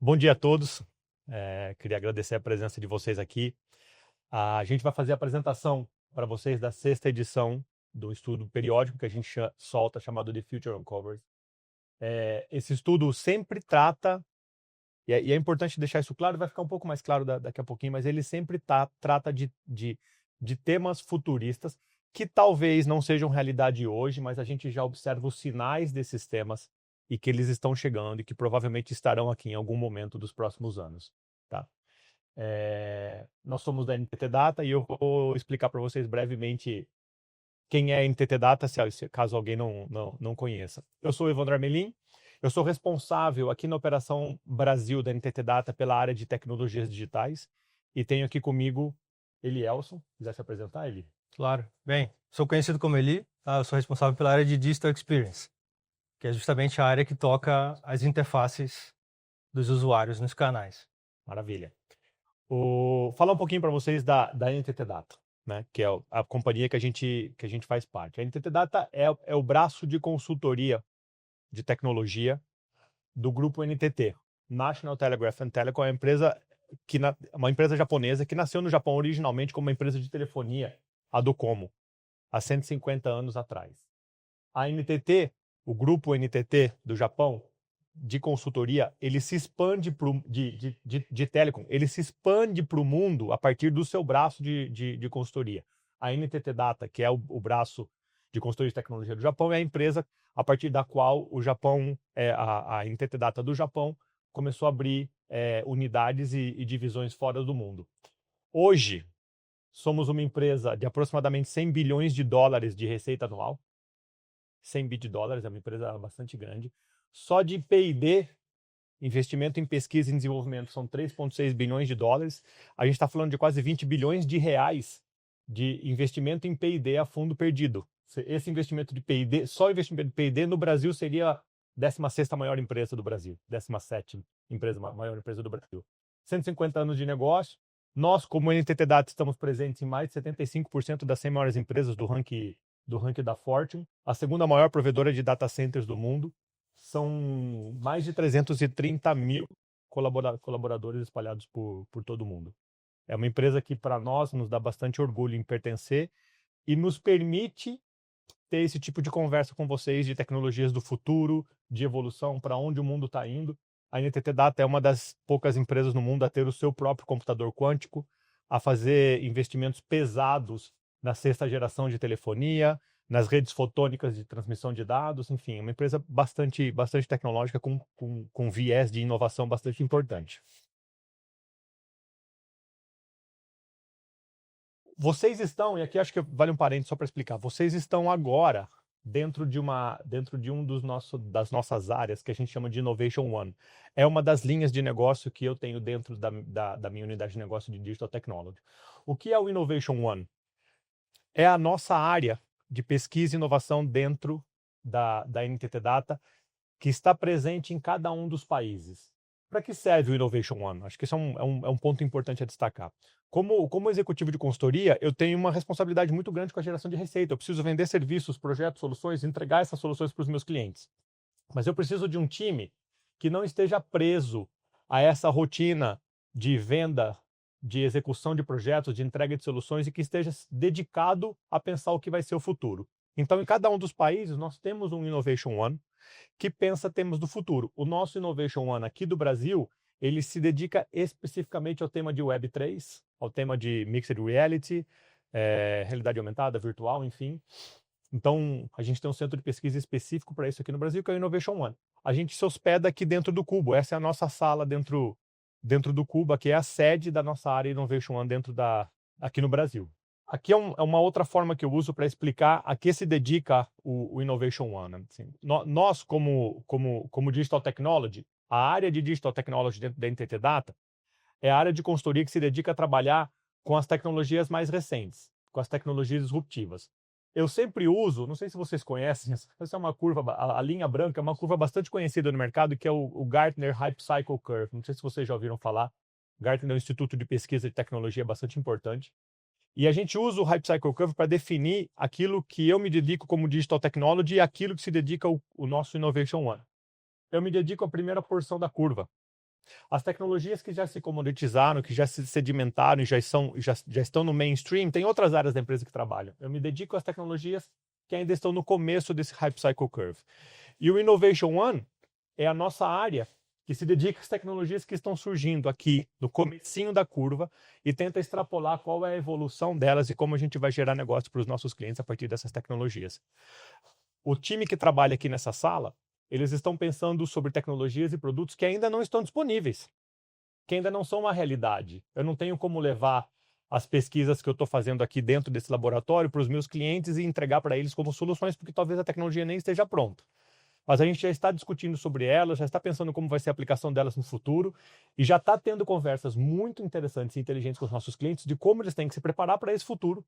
Bom dia a todos. Queria agradecer a presença de vocês aqui. A gente vai fazer a apresentação para vocês da sexta edição do estudo periódico que a gente solta, chamado The Future Uncovers. Esse estudo sempre trata, e é importante deixar isso claro, vai ficar um pouco mais claro daqui a pouquinho, mas ele sempre trata de temas futuristas que talvez não sejam realidade hoje, mas a gente já observa os sinais desses temas e que eles estão chegando e que provavelmente estarão aqui em algum momento dos próximos anos, tá? Nós somos da NTT Data e eu vou explicar para vocês brevemente quem é a NTT Data, caso alguém não conheça. Eu sou o Evandro Armelin, eu sou responsável aqui na Operação Brasil da NTT Data pela área de tecnologias digitais e tenho aqui comigo Elielson. Quiser se apresentar, Eli? Claro. Bem, sou conhecido como Eli, tá? Eu sou responsável pela área de Digital Experience, que é justamente a área que toca as interfaces dos usuários nos canais. Maravilha. Falar um pouquinho para vocês da NTT Data, né, que é a companhia que a gente faz parte. A NTT Data é o braço de consultoria de tecnologia do grupo NTT, National Telegraph and Telecom, é uma empresa japonesa que nasceu no Japão originalmente como uma empresa de telefonia, a Docomo, há 150 anos atrás. A NTT, o grupo NTT do Japão, de consultoria, ele se expande de telecom, ele se expande para o mundo a partir do seu braço de consultoria. A NTT Data, que é o braço de consultoria de tecnologia do Japão, é a empresa a partir da qual o Japão, a NTT Data do Japão, começou a abrir unidades e divisões fora do mundo. Hoje, somos uma empresa de aproximadamente 100 bilhões de dólares de receita anual. 100 bi de dólares, é uma empresa bastante grande. Só de P&D, investimento em pesquisa e desenvolvimento, são 3,6 bilhões de dólares. A gente está falando de quase 20 bilhões de reais de investimento em P&D a fundo perdido. Esse investimento de P&D, só investimento de P&D no Brasil seria a 16ª maior empresa do Brasil, 17ª maior empresa do Brasil. 150 anos de negócio. Nós, como NTT Data, estamos presentes em mais de 75% das 100 maiores empresas do ranking da Fortune, a segunda maior provedora de data centers do mundo. São mais de 330 mil colaboradores espalhados por todo o mundo. É uma empresa que, para nós, nos dá bastante orgulho em pertencer e nos permite ter esse tipo de conversa com vocês de tecnologias do futuro, de evolução, para onde o mundo está indo. A NTT Data é uma das poucas empresas no mundo a ter o seu próprio computador quântico, a fazer investimentos pesados na sexta geração de telefonia, nas redes fotônicas de transmissão de dados, enfim, uma empresa bastante tecnológica com viés de inovação bastante importante. Vocês estão, e aqui acho que vale um parênteses só para explicar, vocês estão agora dentro de um das nossas áreas que a gente chama de Innovation One. É uma das linhas de negócio que eu tenho dentro da minha unidade de negócio de Digital Technology. O que é o Innovation One? É a nossa área de pesquisa e inovação dentro da NTT Data, que está presente em cada um dos países. Para que serve o Innovation One? Acho que isso é um ponto importante a destacar. Como executivo de consultoria, eu tenho uma responsabilidade muito grande com a geração de receita. Eu preciso vender serviços, projetos, soluções, entregar essas soluções para os meus clientes. Mas eu preciso de um time que não esteja preso a essa rotina de venda, de execução de projetos, de entrega de soluções e que esteja dedicado a pensar o que vai ser o futuro. Então, em cada um dos países, nós temos um Innovation One que pensa temas do futuro. O nosso Innovation One aqui do Brasil, ele se dedica especificamente ao tema de Web3, ao tema de Mixed Reality, realidade aumentada, virtual, enfim. Então, a gente tem um centro de pesquisa específico para isso aqui no Brasil, que é o Innovation One. A gente se hospeda aqui dentro do Cubo. Essa é a nossa sala dentro do Cubo, que é a sede da nossa área Innovation One aqui no Brasil. Aqui é uma outra forma que eu uso para explicar a que se dedica o Innovation One. Assim, nós, como Digital Technology, a área de Digital Technology dentro da NTT Data é a área de consultoria que se dedica a trabalhar com as tecnologias mais recentes, com as tecnologias disruptivas. Eu sempre uso, não sei se vocês conhecem, essa é uma curva, a linha branca é uma curva bastante conhecida no mercado, que é o Gartner Hype Cycle Curve. Não sei se vocês já ouviram falar. Gartner é um instituto de pesquisa de tecnologia bastante importante. E a gente usa o Hype Cycle Curve para definir aquilo que eu me dedico como Digital Technology e aquilo que se dedica o nosso Innovation One. Eu me dedico à primeira porção da curva, As tecnologias que já se comoditizaram, que já se sedimentaram e já estão no mainstream, tem outras áreas da empresa que trabalham. Eu me dedico às tecnologias que ainda estão no começo desse Hype Cycle Curve. E o Innovation One é a nossa área que se dedica às tecnologias que estão surgindo aqui no comecinho da curva e tenta extrapolar qual é a evolução delas e como a gente vai gerar negócio para os nossos clientes a partir dessas tecnologias. O time que trabalha aqui nessa sala, eles estão pensando sobre tecnologias e produtos que ainda não estão disponíveis, que ainda não são uma realidade. Eu não tenho como levar as pesquisas que eu estou fazendo aqui dentro desse laboratório para os meus clientes e entregar para eles como soluções, porque talvez a tecnologia nem esteja pronta. Mas a gente já está discutindo sobre elas, já está pensando como vai ser a aplicação delas no futuro e já está tendo conversas muito interessantes e inteligentes com os nossos clientes de como eles têm que se preparar para esse futuro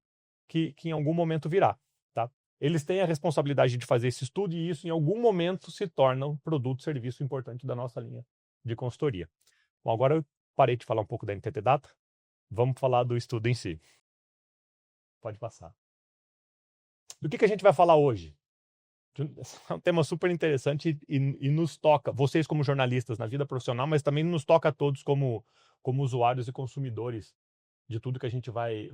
que em algum momento virá. Tá? Eles têm a responsabilidade de fazer esse estudo e isso em algum momento se torna um produto, serviço importante da nossa linha de consultoria. Bom, agora eu parei de falar um pouco da NTT Data, vamos falar do estudo em si. Pode passar. Do que a gente vai falar hoje? É um tema super interessante e nos toca, vocês como jornalistas na vida profissional, mas também nos toca a todos como usuários e consumidores de tudo que a gente vai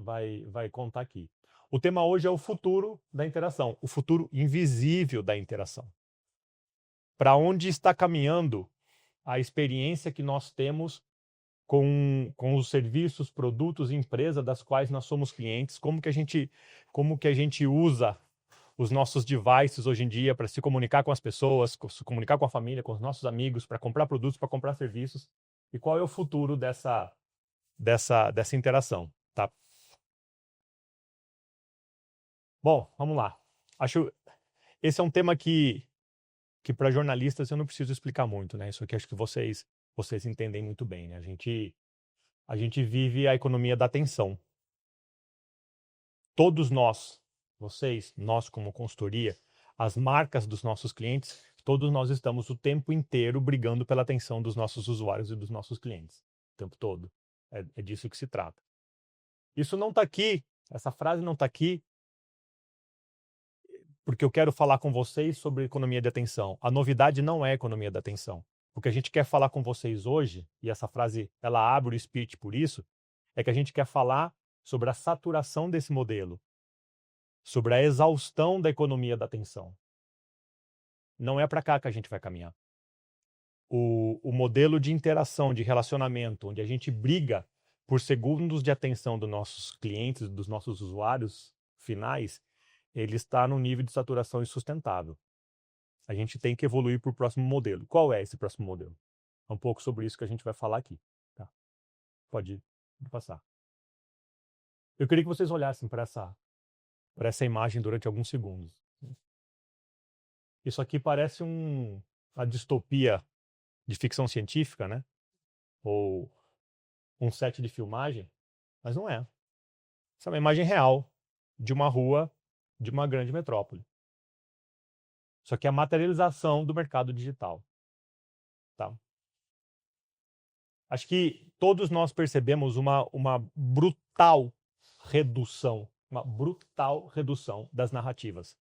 contar aqui. O tema hoje é o futuro da interação, o futuro invisível da interação. Para onde está caminhando a experiência que nós temos com os serviços, produtos e empresas das quais nós somos clientes, como que a gente usa os nossos devices hoje em dia para se comunicar com as pessoas, se comunicar com a família, com os nossos amigos, para comprar produtos, para comprar serviços, e qual é o futuro dessa interação, tá? Bom, vamos lá. Acho esse é um tema que para jornalistas eu não preciso explicar muito, né? Isso aqui acho que vocês entendem muito bem, né? A gente vive a economia da atenção. Todos nós, vocês, nós como consultoria, as marcas dos nossos clientes, todos nós estamos o tempo inteiro brigando pela atenção dos nossos usuários e dos nossos clientes. O tempo todo. É disso que se trata. Isso não está aqui, essa frase não está aqui porque eu quero falar com vocês sobre economia de atenção. A novidade não é economia da atenção. O que a gente quer falar com vocês hoje, e essa frase ela abre o speech por isso, é que a gente quer falar sobre a saturação desse modelo, sobre a exaustão da economia da atenção. Não é para cá que a gente vai caminhar. O modelo de interação, de relacionamento, onde a gente briga por segundos de atenção dos nossos clientes, dos nossos usuários finais, ele está num nível de saturação insustentável. A gente tem que evoluir para o próximo modelo. Qual é esse próximo modelo? É um pouco sobre isso que a gente vai falar aqui. Tá? Pode passar. Eu queria que vocês olhassem para essa imagem durante alguns segundos. Isso aqui parece uma distopia de ficção científica, né? Ou um set de filmagem, mas não é. Essa é uma imagem real de uma rua de uma grande metrópole. Isso aqui é a materialização do mercado digital. Tá? Acho que todos nós percebemos uma brutal redução das narrativas.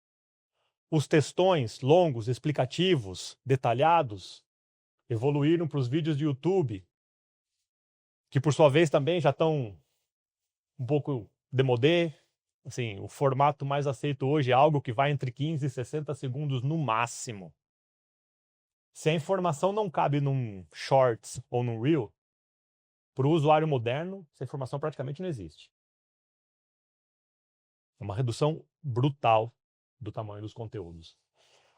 Os textões longos, explicativos, detalhados, evoluíram para os vídeos de YouTube, que por sua vez também já estão um pouco demodé. Assim, o formato mais aceito hoje é algo que vai entre 15 e 60 segundos no máximo. Se a informação não cabe num Shorts ou num Reel, para o usuário moderno, essa informação praticamente não existe. É uma redução brutal do tamanho dos conteúdos.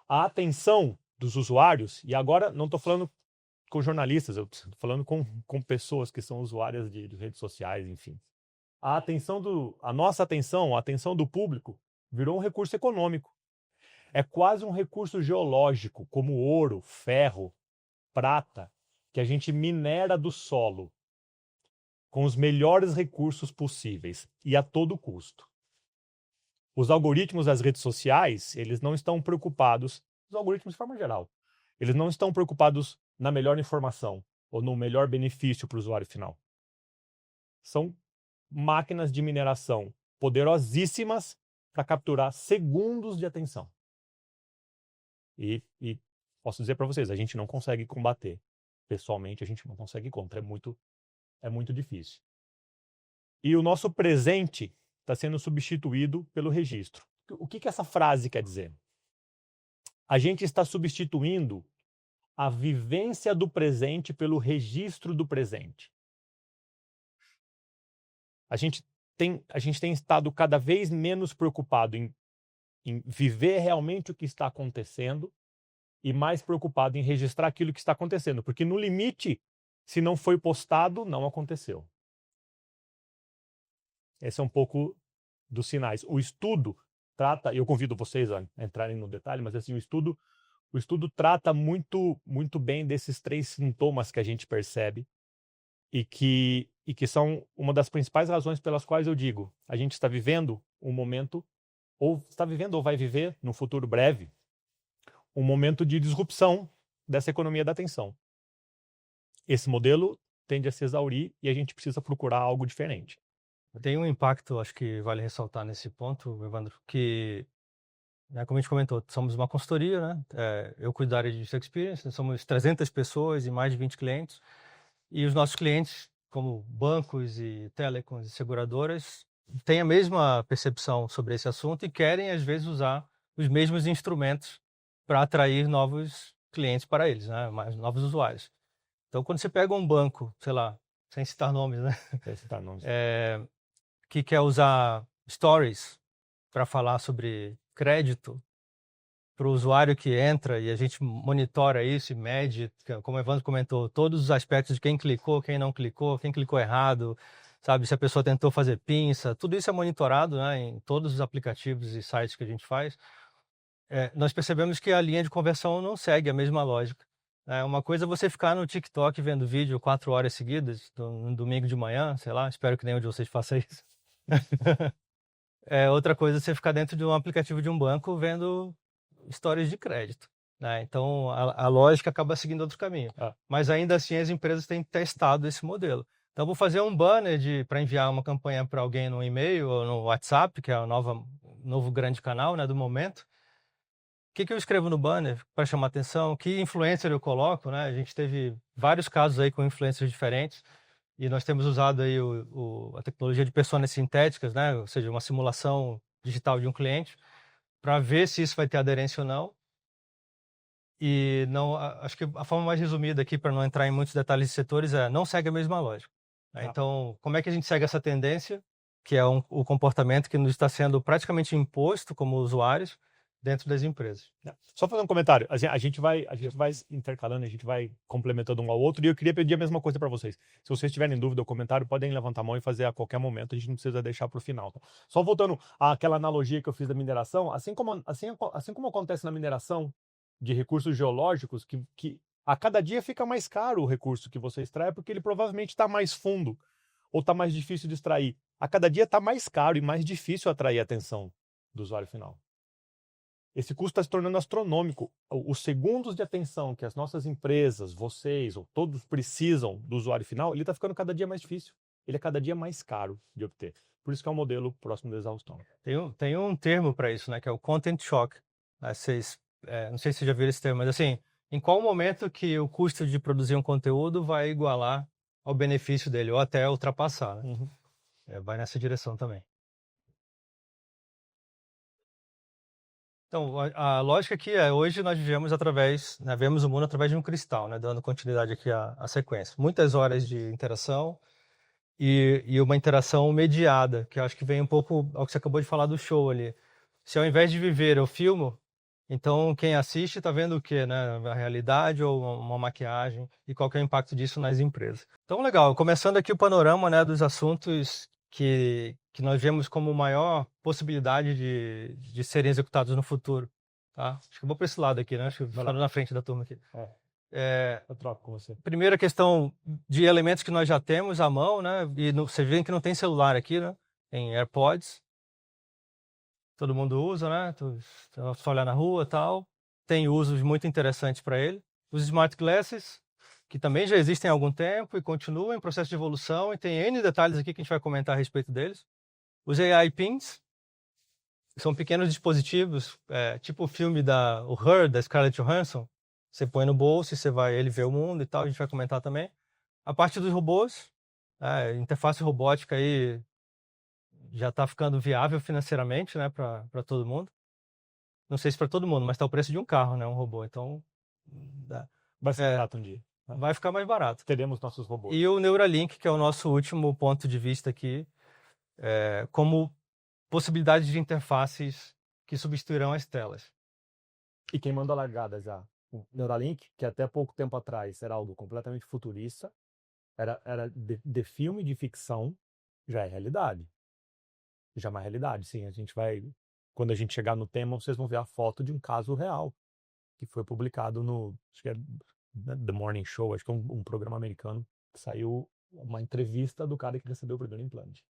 A atenção dos usuários, e agora não estou falando com jornalistas, eu estou falando com pessoas que são usuárias de redes sociais, enfim. A nossa atenção, a atenção do público, virou um recurso econômico. É quase um recurso geológico, como ouro, ferro, prata, que a gente minera do solo com os melhores recursos possíveis e a todo custo. Os algoritmos das redes sociais, eles não estão preocupados, os algoritmos de forma geral, eles não estão preocupados na melhor informação ou no melhor benefício para o usuário final. São máquinas de mineração poderosíssimas para capturar segundos de atenção. E posso dizer para vocês, a gente não consegue combater pessoalmente a gente não consegue ir contra, é muito difícil. E o nosso presente está sendo substituído pelo registro. O que essa frase quer dizer? A gente está substituindo a vivência do presente pelo registro do presente. A gente tem estado cada vez menos preocupado em viver realmente o que está acontecendo e mais preocupado em registrar aquilo que está acontecendo, porque no limite, se não foi postado, não aconteceu. Esse é um pouco dos sinais. O estudo trata, e eu convido vocês a entrarem no detalhe, mas assim, o estudo trata muito bem desses 3 sintomas que a gente percebe e que são uma das principais razões pelas quais eu digo, a gente está vivendo um momento, ou está vivendo ou vai viver, no futuro breve, um momento de disrupção dessa economia da atenção. Esse modelo tende a se exaurir e a gente precisa procurar algo diferente. Tem um impacto, acho que vale ressaltar nesse ponto, Evandro, que, né, como a gente comentou, somos uma consultoria, né? Eu cuido da área de User Experience, somos 300 pessoas e mais de 20 clientes, e os nossos clientes, como bancos e telecoms e seguradoras, têm a mesma percepção sobre esse assunto e querem, às vezes, usar os mesmos instrumentos para atrair novos clientes para eles, né? Mais novos usuários. Então, quando você pega um banco, sei lá, sem citar nomes, né? Sem citar nomes. Que quer usar stories para falar sobre crédito para o usuário que entra, e a gente monitora isso e mede, como o Evandro comentou, todos os aspectos de quem clicou, quem não clicou, quem clicou errado, sabe, se a pessoa tentou fazer pinça, tudo isso é monitorado, né, em todos os aplicativos e sites que a gente faz. Nós percebemos que a linha de conversão não segue a mesma lógica. Uma coisa é você ficar no TikTok vendo vídeo 4 horas seguidas, no domingo de manhã, sei lá, espero que nenhum de vocês faça isso. Outra coisa é você ficar dentro de um aplicativo de um banco vendo histórias de crédito, né? Então a lógica acaba seguindo outro caminho. Mas ainda assim as empresas têm testado esse modelo. Então vou fazer um banner para enviar uma campanha para alguém no e-mail ou no WhatsApp, que é o novo grande canal, né, do momento. O que eu escrevo no banner para chamar atenção? Que influencer eu coloco, né? A gente teve vários casos aí com influencers diferentes. E nós temos usado aí a tecnologia de personas sintéticas, né? Ou seja, uma simulação digital de um cliente, para ver se isso vai ter aderência ou não. E não, acho que a forma mais resumida aqui, para não entrar em muitos detalhes de setores, não segue a mesma lógica. Então, como é que a gente segue essa tendência, que é o comportamento que nos está sendo praticamente imposto como usuários dentro das empresas? Só fazer um comentário. A gente vai intercalando, a gente vai complementando um ao outro, e eu queria pedir a mesma coisa para vocês. Se vocês tiverem dúvida ou comentário, podem levantar a mão e fazer a qualquer momento, a gente não precisa deixar para o final. Tá? Só voltando àquela analogia que eu fiz da mineração, assim como acontece na mineração de recursos geológicos, que a cada dia fica mais caro o recurso que você extrai, porque ele provavelmente está mais fundo, ou está mais difícil de extrair. A cada dia está mais caro e mais difícil atrair a atenção do usuário final. Esse custo está se tornando astronômico. Os segundos de atenção que as nossas empresas, vocês ou todos precisam do usuário final, ele está ficando cada dia mais difícil. Ele é cada dia mais caro de obter. Por isso que é um modelo próximo da exaustão. Tem um termo para isso, né, que é o content shock. Não sei se vocês já viram esse termo, mas assim, em qual momento que o custo de produzir um conteúdo vai igualar ao benefício dele, ou até ultrapassar, né? Vai nessa direção também. Então, a lógica aqui hoje nós vivemos vemos o mundo através de um cristal, né, dando continuidade aqui à sequência. Muitas horas de interação e uma interação mediada, que eu acho que vem um pouco ao que você acabou de falar do show ali. Se ao invés de viver eu filmo, então quem assiste está vendo o quê, né? A realidade ou uma maquiagem, e qual que é o impacto disso nas empresas. Então, legal, começando aqui o panorama, né, dos assuntos que nós vemos como maior possibilidade de serem executados no futuro. Tá? Acho que eu vou para esse lado aqui, né? Acho que eu vou na frente da turma aqui. Eu troco com você. Primeira questão de elementos que nós já temos à mão, né? E você vê que não tem celular aqui, né? Tem AirPods. Todo mundo usa, né? Só olhar na rua e tal. Tem usos muito interessantes para ele. Os Smart Glasses, que também já existem há algum tempo e continuam em processo de evolução, e tem N detalhes aqui que a gente vai comentar a respeito deles. Os AI Pins são pequenos dispositivos, tipo o filme o Her, da Scarlett Johansson. você põe no bolso e ele vê o mundo e tal, a gente vai comentar também. A parte dos robôs, interface robótica aí já está ficando viável financeiramente, né, para todo mundo. Não sei se para todo mundo, mas está o preço de um carro, né, um robô. Então, vai ser barato um dia. Né? Vai ficar mais barato. Teremos nossos robôs. E o Neuralink, que é o nosso último ponto de vista aqui, como possibilidade de interfaces que substituirão as telas. E quem manda a largada já? O Neuralink, que até pouco tempo atrás era algo completamente futurista, era de filme de ficção, já é realidade. Já é uma realidade, sim. Quando a gente chegar no tema, vocês vão ver a foto de um caso real, que foi publicado acho que é The Morning Show, acho que é um programa americano, que saiu uma entrevista do cara que recebeu o primeiro implante.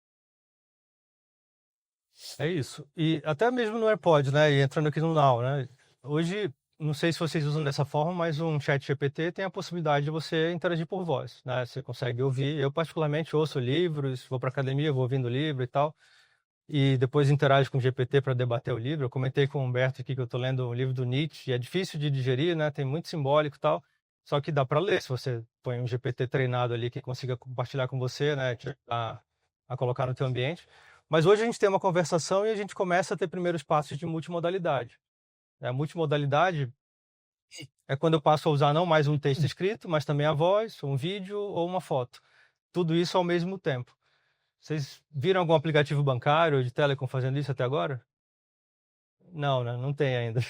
É isso. E até mesmo no AirPods, né? E entrando aqui no Now, né? Hoje, não sei se vocês usam dessa forma, mas um chat GPT tem a possibilidade de você interagir por voz, né? Você consegue ouvir. Eu, particularmente, ouço livros, vou para academia, vou ouvindo livro e tal. E depois interajo com o GPT para debater o livro. Eu comentei com o Humberto aqui que eu estou lendo o livro do Nietzsche, e é difícil de digerir, né? Tem muito simbólico e tal. Só que dá para ler se você põe um GPT treinado ali que consiga compartilhar com você, né? A colocar no teu ambiente. Mas hoje a gente tem uma conversação e a gente começa a ter primeiros passos de multimodalidade. A multimodalidade é quando eu passo a usar não mais um texto escrito, mas também a voz, um vídeo ou uma foto. Tudo isso ao mesmo tempo. Vocês viram algum aplicativo bancário ou de telecom fazendo isso até agora? Não, né? Não tem ainda.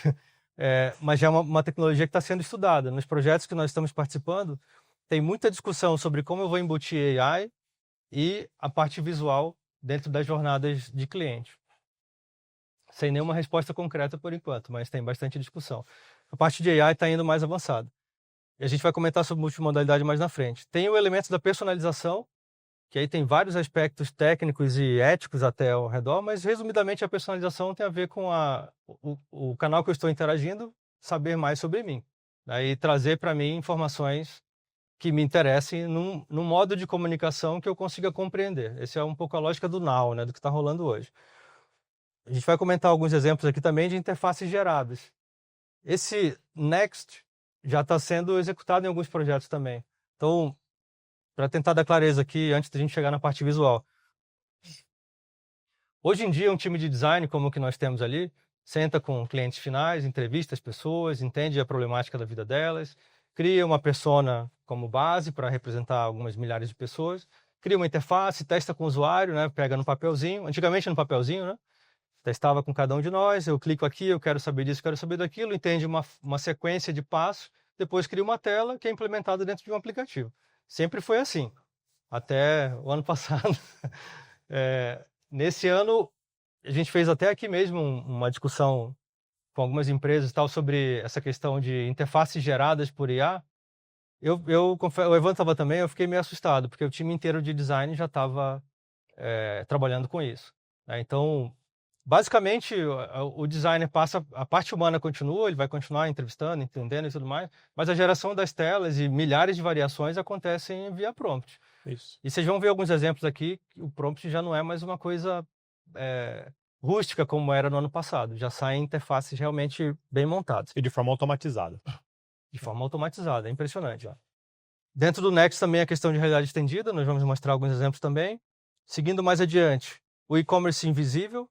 Mas já é uma tecnologia que está sendo estudada. Nos projetos que nós estamos participando, tem muita discussão sobre como eu vou embutir AI e a parte visual dentro das jornadas de cliente. Sem nenhuma resposta concreta por enquanto, mas tem bastante discussão. A parte de AI está indo mais avançada. E a gente vai comentar sobre multimodalidade mais na frente. Tem o elemento da personalização, que aí tem vários aspectos técnicos e éticos até ao redor, mas resumidamente a personalização tem a ver com o canal que eu estou interagindo, saber mais sobre mim. Aí trazer para mim informações que me interessem num modo de comunicação que eu consiga compreender. Essa é um pouco a lógica do Now, né, do que está rolando hoje. A gente vai comentar alguns exemplos aqui também de interfaces geradas. Esse Next já está sendo executado em alguns projetos também. Então, para tentar dar clareza aqui, antes da gente chegar na parte visual. Hoje em dia, um time de design, como o que nós temos ali, senta com clientes finais, entrevista as pessoas, entende a problemática da vida delas, cria uma persona como base para representar algumas milhares de pessoas, cria uma interface, testa com o usuário, né, pega no papelzinho, antigamente no papelzinho, né, testava com cada um de nós, eu clico aqui, eu quero saber disso, quero saber daquilo, entende uma sequência de passos, depois cria uma tela que é implementada dentro de um aplicativo. Sempre foi assim, até o ano passado. Nesse ano, a gente fez até aqui mesmo uma discussão com algumas empresas e tal sobre essa questão de interfaces geradas por IA. O Evan estava também, eu fiquei meio assustado, porque o time inteiro de design já estava trabalhando com isso. Então, basicamente, o designer passa, a parte humana continua, ele vai continuar entrevistando, entendendo e tudo mais, mas a geração das telas e milhares de variações acontecem via prompt. Isso. E vocês vão ver alguns exemplos aqui, o prompt já não é mais uma coisa rústica como era no ano passado, já saem interfaces realmente bem montadas. E de forma automatizada. De forma automatizada, é impressionante. Ó. Dentro do Next também a questão de realidade estendida, nós vamos mostrar alguns exemplos também. Seguindo mais adiante, o e-commerce invisível,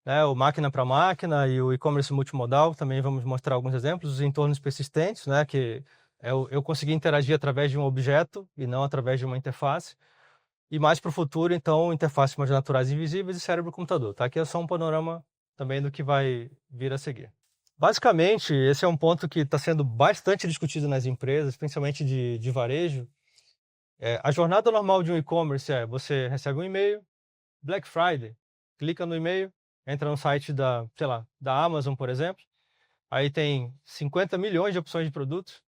né, o máquina para máquina e o e-commerce multimodal, também vamos mostrar alguns exemplos, os entornos persistentes, né, que eu consegui interagir através de um objeto e não através de uma interface. E mais para o futuro, então, interfaces mais naturais invisíveis e cérebro-computador. Tá? Aqui é só um panorama também do que vai vir a seguir. Basicamente, esse é um ponto que está sendo bastante discutido nas empresas, principalmente de varejo. A jornada normal de um e-commerce você recebe um e-mail, Black Friday, clica no e-mail, entra no site da Amazon, por exemplo, aí tem 50 milhões de opções de produtos,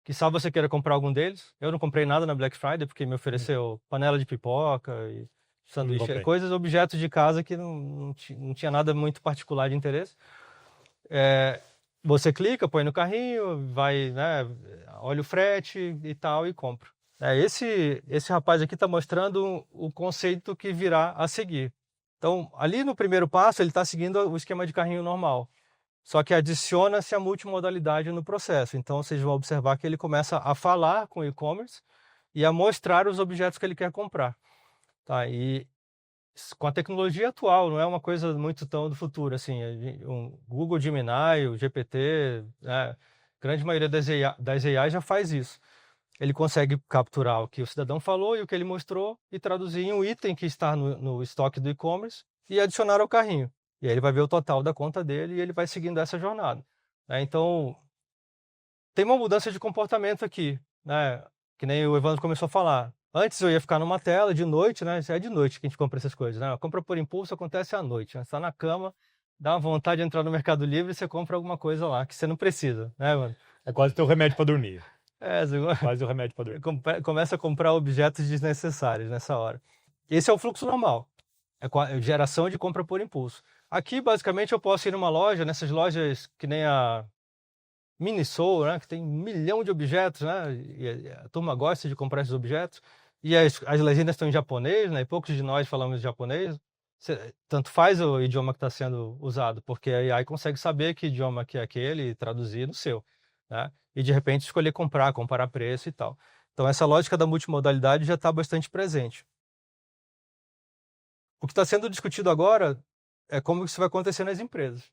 quizá você queira comprar algum deles. Eu não comprei nada na Black Friday, porque me ofereceu panela de pipoca e sanduíche, coisas, objetos de casa que não tinha nada muito particular de interesse. Você clica, põe no carrinho, vai, né, olha o frete e tal, e compra. Esse rapaz aqui está mostrando o conceito que virá a seguir. Então, ali no primeiro passo, ele está seguindo o esquema de carrinho normal. só que adiciona-se a multimodalidade no processo. Então, vocês vão observar que ele começa a falar com o e-commerce e a mostrar os objetos que ele quer comprar. Tá? E com a tecnologia atual, não é uma coisa muito tão do futuro, assim, o Google Gemini, o GPT, né, a grande maioria das AI já faz isso. Ele consegue capturar o que o cidadão falou e o que ele mostrou e traduzir em um item que está no estoque do e-commerce e adicionar ao carrinho. E aí ele vai ver o total da conta dele e ele vai seguindo essa jornada. Né? Então, tem uma mudança de comportamento aqui, né? Que nem o Evandro começou a falar. Antes eu ia ficar numa tela de noite, né? É de noite que a gente compra essas coisas, né? A compra por impulso acontece à noite, né? Você está na cama, dá uma vontade de entrar no Mercado Livre e você compra alguma coisa lá que você não precisa, né, mano? É quase teu remédio para dormir. Você quase o remédio para dormir. Começa a comprar objetos desnecessários nessa hora. Esse é o fluxo normal. É geração de compra por impulso. Aqui, basicamente, eu posso ir numa loja, nessas lojas que nem a Miniso, né, que tem 1 milhão de objetos, né, e a turma gosta de comprar esses objetos, e as legendas estão em japonês, né, e poucos de nós falamos japonês, tanto faz o idioma que está sendo usado, porque a AI consegue saber que idioma que é aquele e traduzir no seu, né, e de repente escolher comprar, comparar preço e tal. Então essa lógica da multimodalidade já está bastante presente. O que está sendo discutido agora é como isso vai acontecer nas empresas.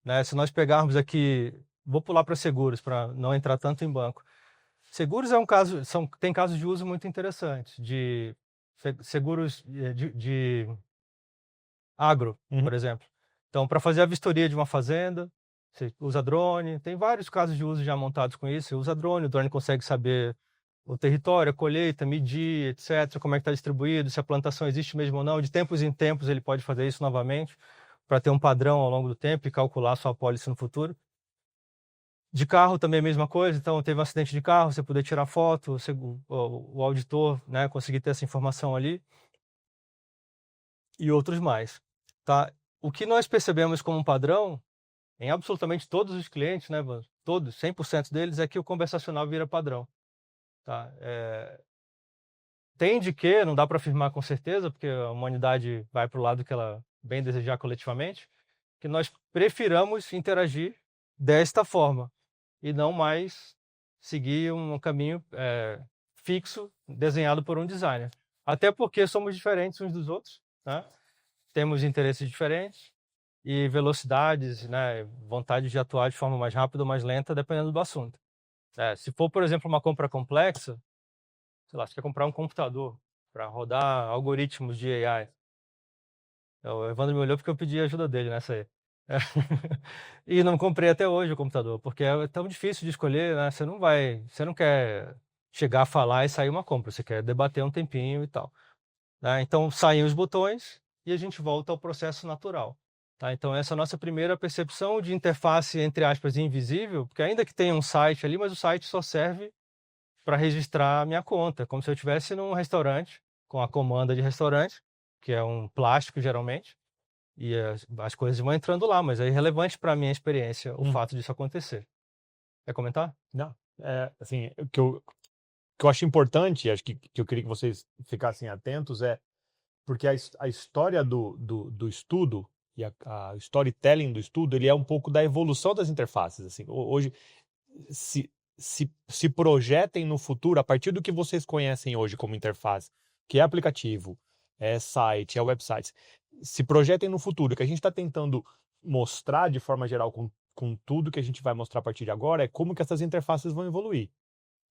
Né? Se nós pegarmos aqui, vou pular para seguros, para não entrar tanto em banco. Seguros é um caso, tem casos de uso muito interessantes, de seguros de agro, por exemplo. Então, para fazer a vistoria de uma fazenda, você usa drone, tem vários casos de uso já montados com isso. Você usa drone, o drone consegue saber o território, a colheita, medir, etc., como é que está distribuído, se a plantação existe mesmo ou não. De tempos em tempos ele pode fazer isso novamente, para ter um padrão ao longo do tempo e calcular sua apólice no futuro. De carro também é a mesma coisa, então teve um acidente de carro, você poder tirar foto, o auditor, né, conseguir ter essa informação ali. E outros mais. Tá? O que nós percebemos como um padrão em absolutamente todos os clientes, né, todos, 100% deles, é que o conversacional vira padrão. Tá? Tem de que, não dá para afirmar com certeza, porque a humanidade vai para o lado que ela bem desejar coletivamente, que nós prefiramos interagir desta forma e não mais seguir um caminho fixo desenhado por um designer. Até porque somos diferentes uns dos outros, né? Temos interesses diferentes e velocidades, né, vontade de atuar de forma mais rápida ou mais lenta, dependendo do assunto. Se for, por exemplo, uma compra complexa, sei lá, você quer comprar um computador para rodar algoritmos de AI. O Evandro me olhou porque eu pedi ajuda dele nessa aí. E não comprei até hoje o computador, porque é tão difícil de escolher, né? Você não quer chegar a falar e sair uma compra, você quer debater um tempinho e tal. Né? Então saem os botões e a gente volta ao processo natural. Tá? Então essa é a nossa primeira percepção de interface, entre aspas, invisível, porque ainda que tenha um site ali, mas o site só serve para registrar a minha conta, como se eu estivesse num restaurante, com a comanda de restaurante, que é um plástico geralmente, e as coisas vão entrando lá, mas é irrelevante para a minha experiência o fato disso acontecer. Quer comentar? Não, assim, o que eu acho importante, acho que eu queria que vocês ficassem atentos, porque a história do estudo e a storytelling do estudo, ele é um pouco da evolução das interfaces. Assim, hoje, se projetem no futuro, a partir do que vocês conhecem hoje como interface, que é aplicativo, é site, é website, se projetem no futuro. O que a gente está tentando mostrar de forma geral com tudo que a gente vai mostrar a partir de agora é como que essas interfaces vão evoluir.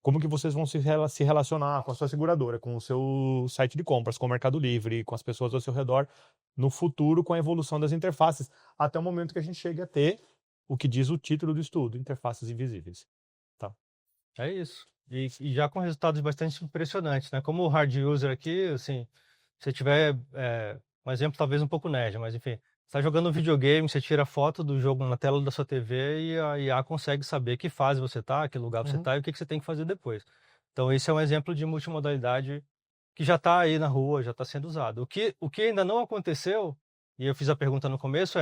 Como que vocês vão se relacionar com a sua seguradora, com o seu site de compras, com o Mercado Livre, com as pessoas ao seu redor, no futuro, com a evolução das interfaces, até o momento que a gente chegue a ter o que diz o título do estudo, interfaces invisíveis. Tá. É isso. E já com resultados bastante impressionantes, né? Como o hard user aqui, assim, se tiver um exemplo talvez um pouco nerd, mas enfim, você está jogando um videogame, você tira foto do jogo na tela da sua TV e a IA consegue saber que fase você está, que lugar você está e o que você tem que fazer depois. Então, esse é um exemplo de multimodalidade que já está aí na rua, já está sendo usado. O que ainda não aconteceu, e eu fiz a pergunta no começo,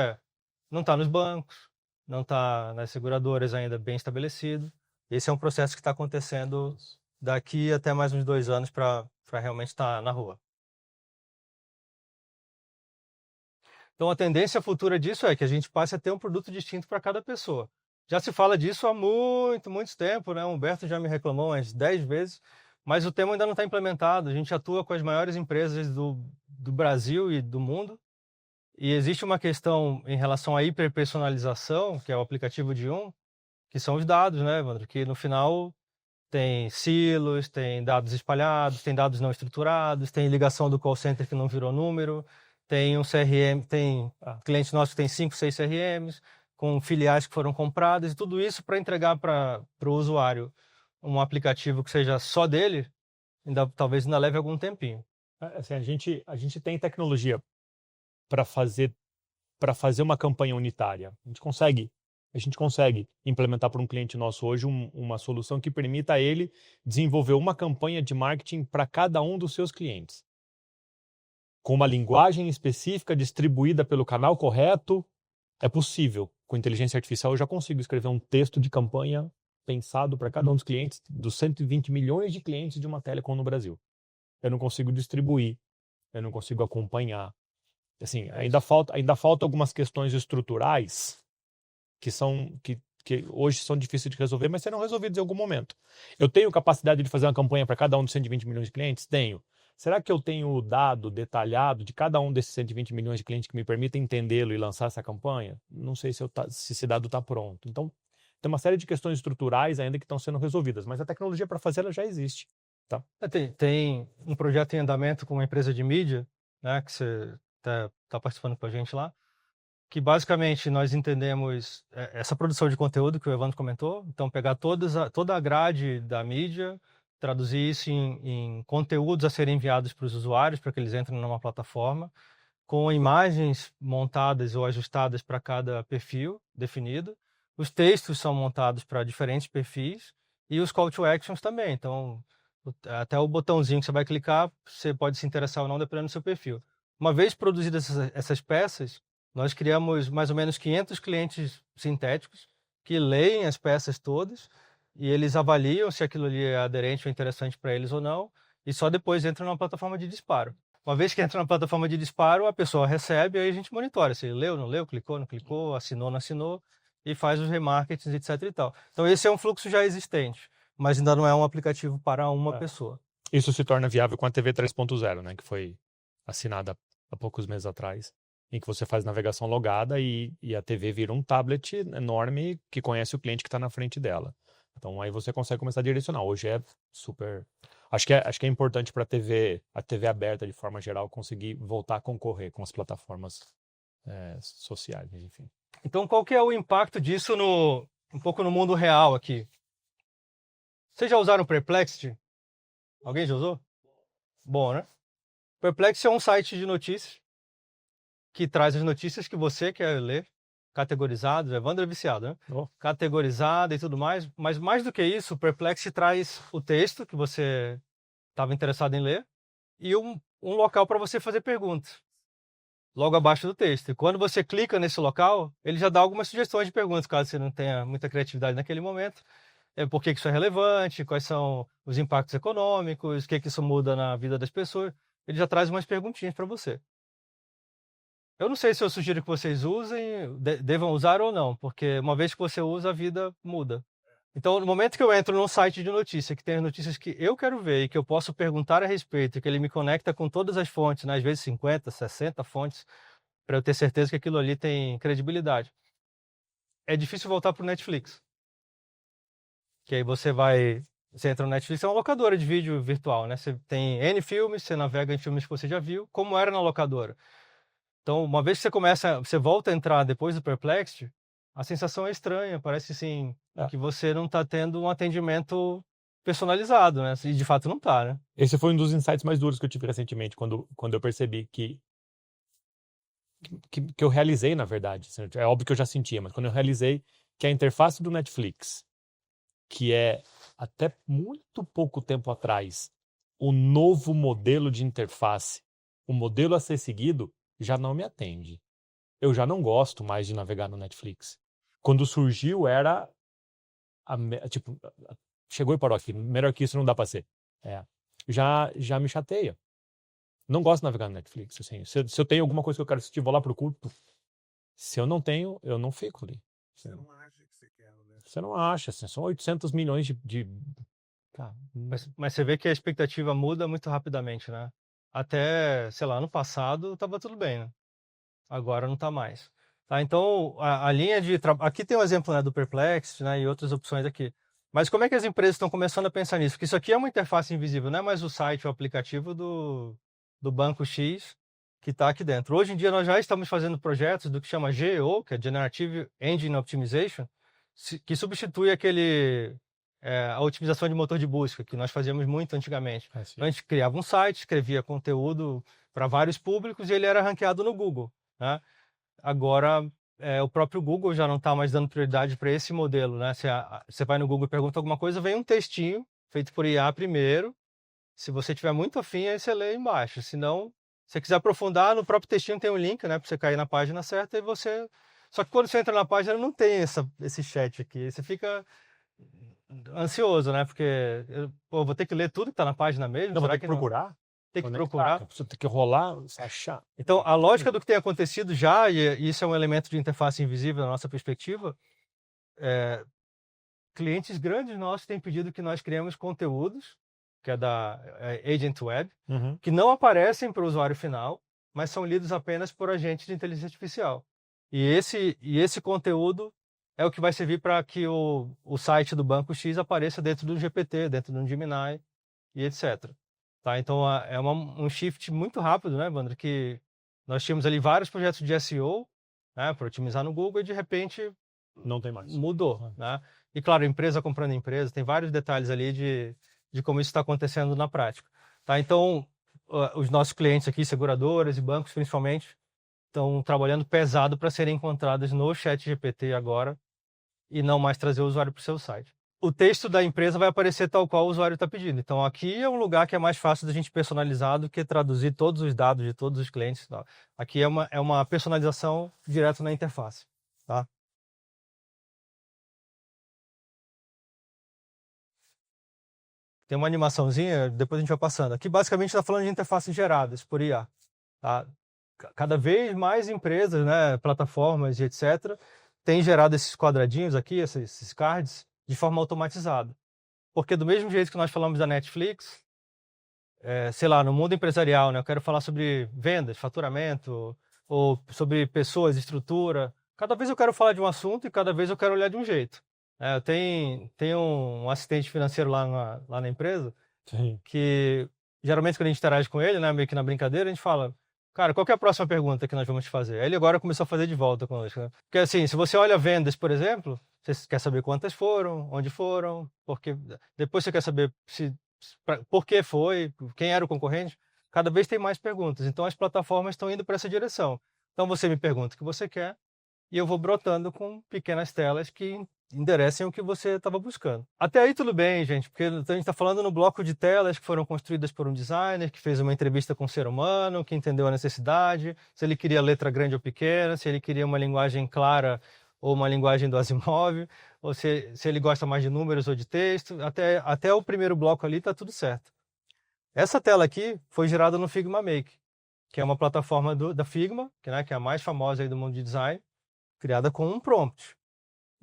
não está nos bancos, não está nas seguradoras ainda bem estabelecido. Esse é um processo que está acontecendo daqui até mais uns 2 anos para realmente estar na rua. Então, a tendência futura disso é que a gente passe a ter um produto distinto para cada pessoa. Já se fala disso há muito tempo, né? O Humberto já me reclamou umas 10 vezes, mas o tema ainda não está implementado. A gente atua com as maiores empresas do Brasil e do mundo, e existe uma questão em relação à hiperpersonalização, que é o aplicativo de que são os dados, né, Evandro? Que no final tem silos, tem dados espalhados, tem dados não estruturados, tem ligação do call center que não virou número, tem um CRM, tem clientes nossos que tem 5, 6 CRMs, com filiais que foram compradas, e tudo isso para entregar para o usuário um aplicativo que seja só dele, talvez ainda leve algum tempinho. Assim, a gente tem tecnologia para fazer uma campanha unitária. A gente consegue implementar para um cliente nosso hoje uma solução que permita a ele desenvolver uma campanha de marketing para cada um dos seus clientes, com uma linguagem específica, distribuída pelo canal correto. É possível. Com inteligência artificial eu já consigo escrever um texto de campanha pensado para cada um dos clientes, dos 120 milhões de clientes de uma telecom no Brasil. Eu não consigo distribuir, eu não consigo acompanhar. Assim, ainda falta algumas questões estruturais que hoje são difíceis de resolver, mas serão resolvidas em algum momento. Eu tenho capacidade de fazer uma campanha para cada um dos 120 milhões de clientes? Tenho. Será que eu tenho o dado detalhado de cada um desses 120 milhões de clientes que me permita entendê-lo e lançar essa campanha? Não sei se esse dado está pronto. Então, tem uma série de questões estruturais ainda que estão sendo resolvidas, mas a tecnologia para fazer ela já existe. Tá? Tem um projeto em andamento com uma empresa de mídia, né, que você está participando com a gente lá, que basicamente nós entendemos essa produção de conteúdo que o Evandro comentou, então pegar toda a grade da mídia, traduzir isso em conteúdos a serem enviados para os usuários, para que eles entrem numa plataforma, com imagens montadas ou ajustadas para cada perfil definido. Os textos são montados para diferentes perfis e os call to actions também. Então, até o botãozinho que você vai clicar, você pode se interessar ou não, dependendo do seu perfil. Uma vez produzidas essas peças, nós criamos mais ou menos 500 clientes sintéticos que leem as peças todas e eles avaliam se aquilo ali é aderente ou interessante para eles ou não, e só depois entram na plataforma de disparo. Uma vez que entra na plataforma de disparo, a pessoa recebe, aí a gente monitora se ele leu, não leu, clicou, não clicou, assinou, não assinou, e faz os remarketings, etc. e tal. Então esse é um fluxo já existente, mas ainda não é um aplicativo para uma pessoa. Isso se torna viável com a TV 3.0, né, que foi assinada há poucos meses atrás, em que você faz navegação logada e a TV vira um tablet enorme que conhece o cliente que está na frente dela. Então aí você consegue começar a direcionar. Hoje é super... Acho que é importante para a TV aberta, de forma geral, conseguir voltar a concorrer com as plataformas sociais, enfim. Então qual que é o impacto disso um pouco no mundo real aqui? Vocês já usaram o Perplexity? Alguém já usou? Bom, né? Perplexity é um site de notícias que traz as notícias que você quer ler, categorizadas. Evandro é viciado, né? Categorizada e tudo mais. Mas mais do que isso, o Perplexity traz o texto que você estava interessado em ler e um local para você fazer perguntas logo abaixo do texto. E quando você clica nesse local, ele já dá algumas sugestões de perguntas, caso você não tenha muita criatividade naquele momento. Por que isso é relevante, quais são os impactos econômicos, o que isso muda na vida das pessoas. Ele já traz umas perguntinhas para você. Eu não sei se eu sugiro que vocês usem, devam usar ou não, porque uma vez que você usa, a vida muda. Então, no momento que eu entro num site de notícia, que tem as notícias que eu quero ver e que eu posso perguntar a respeito, que ele me conecta com todas as fontes, né, às vezes 50, 60 fontes, para eu ter certeza que aquilo ali tem credibilidade. É difícil voltar para o Netflix. Que aí você entra no Netflix, é uma locadora de vídeo virtual, né? Você tem N filmes, você navega em filmes que você já viu, como era na locadora. Então, uma vez que você volta a entrar depois do Perplexity, a sensação é estranha, parece assim, que você não está tendo um atendimento personalizado, né? E de fato não está, né? Esse foi um dos insights mais duros que eu tive recentemente, quando eu percebi que eu realizei, na verdade. É óbvio que eu já sentia, mas quando eu realizei que a interface do Netflix, que é até muito pouco tempo atrás o novo modelo de interface, o modelo a ser seguido, já não me atende. Eu já não gosto mais de navegar no Netflix. Quando surgiu era tipo, chegou e parou aqui, melhor que isso não dá para ser. Já me chateia. Não gosto de navegar no Netflix, assim. Se eu tenho alguma coisa que eu quero assistir, vou lá pro culto. Se eu não tenho, eu não fico ali. Você não acha que você quer, né? Você não acha, assim, são 800 milhões de... Tá. Mas você vê que a expectativa muda muito rapidamente, né? Até, sei lá, ano passado tava tudo bem, né? Agora não tá mais. Tá, então, a linha de trabalho... Aqui tem um exemplo, né, do Perplexity, né, e outras opções aqui. Mas como é que as empresas estão começando a pensar nisso? Porque isso aqui é uma interface invisível, não é mais o site, o aplicativo do Banco X que está aqui dentro. Hoje em dia nós já estamos fazendo projetos do que chama GEO, que é Generative Engine Optimization, que substitui a otimização de motor de busca, que nós fazíamos muito antigamente. Então a gente criava um site, escrevia conteúdo para vários públicos e ele era ranqueado no Google, né? Agora, o próprio Google já não está mais dando prioridade para esse modelo, né? Você vai no Google e pergunta alguma coisa, vem um textinho feito por IA primeiro. Se você tiver muito afim, aí você lê embaixo. Se não, se você quiser aprofundar, no próprio textinho tem um link, né? Para você cair na página certa e você... Só que quando você entra na página, não tem esse chat aqui. Você fica ansioso, né? Porque eu vou ter que ler tudo que está na página mesmo. Não, vou Será ter que procurar. Tem que procurar. Você tem que rolar, achar. Então, a lógica do que tem acontecido já, e isso é um elemento de interface invisível na nossa perspectiva, clientes grandes nossos têm pedido que nós criemos conteúdos, que é da Agent Web, que não aparecem para o usuário final, mas são lidos apenas por agentes de inteligência artificial. E esse conteúdo é o que vai servir para que o site do Banco X apareça dentro do GPT, dentro do Gemini e etc. Tá, então é um shift muito rápido, né, Evandro? Que nós tínhamos ali vários projetos de SEO, né, para otimizar no Google e de repente não tem mais. Mudou, né? E claro, empresa comprando empresa, tem vários detalhes ali de como isso está acontecendo na prática. Tá, então os nossos clientes aqui, seguradoras e bancos principalmente, estão trabalhando pesado para serem encontradas no ChatGPT agora e não mais trazer o usuário para o seu site. O texto da empresa vai aparecer tal qual o usuário está pedindo. Então, aqui é um lugar que é mais fácil da gente personalizar do que traduzir todos os dados de todos os clientes. Tá? Aqui é uma personalização direto na interface. Tá? Tem uma animaçãozinha, depois a gente vai passando. Aqui, basicamente, está falando de interfaces geradas por IA. Tá? Cada vez mais empresas, né, plataformas e etc., têm gerado esses quadradinhos aqui, esses cards, de forma automatizada. Porque do mesmo jeito que nós falamos da Netflix, sei lá, no mundo empresarial, né, eu quero falar sobre vendas, faturamento, ou sobre pessoas, estrutura. Cada vez eu quero falar de um assunto e cada vez eu quero olhar de um jeito. Eu tenho um assistente financeiro lá na empresa, Sim. que geralmente quando a gente interage com ele, né, meio que na brincadeira, a gente fala: cara, qual que é a próxima pergunta que nós vamos te fazer? Aí ele agora começou a fazer de volta conosco, né? Porque assim, se você olha vendas, por exemplo, você quer saber quantas foram, onde foram, porque depois você quer saber por que foi, quem era o concorrente. Cada vez tem mais perguntas. Então as plataformas estão indo para essa direção. Então você me pergunta o que você quer e eu vou brotando com pequenas telas que enderecem o que você estava buscando. Até aí tudo bem, gente, porque a gente está falando no bloco de telas que foram construídas por um designer, que fez uma entrevista com um ser humano, que entendeu a necessidade, se ele queria letra grande ou pequena, se ele queria uma linguagem clara ou uma linguagem do Asimov, ou se ele gosta mais de números ou de texto. Até o primeiro bloco ali está tudo certo. Essa tela aqui foi gerada no Figma Make, que é uma plataforma da Figma, que é a mais famosa aí do mundo de design, criada com um prompt.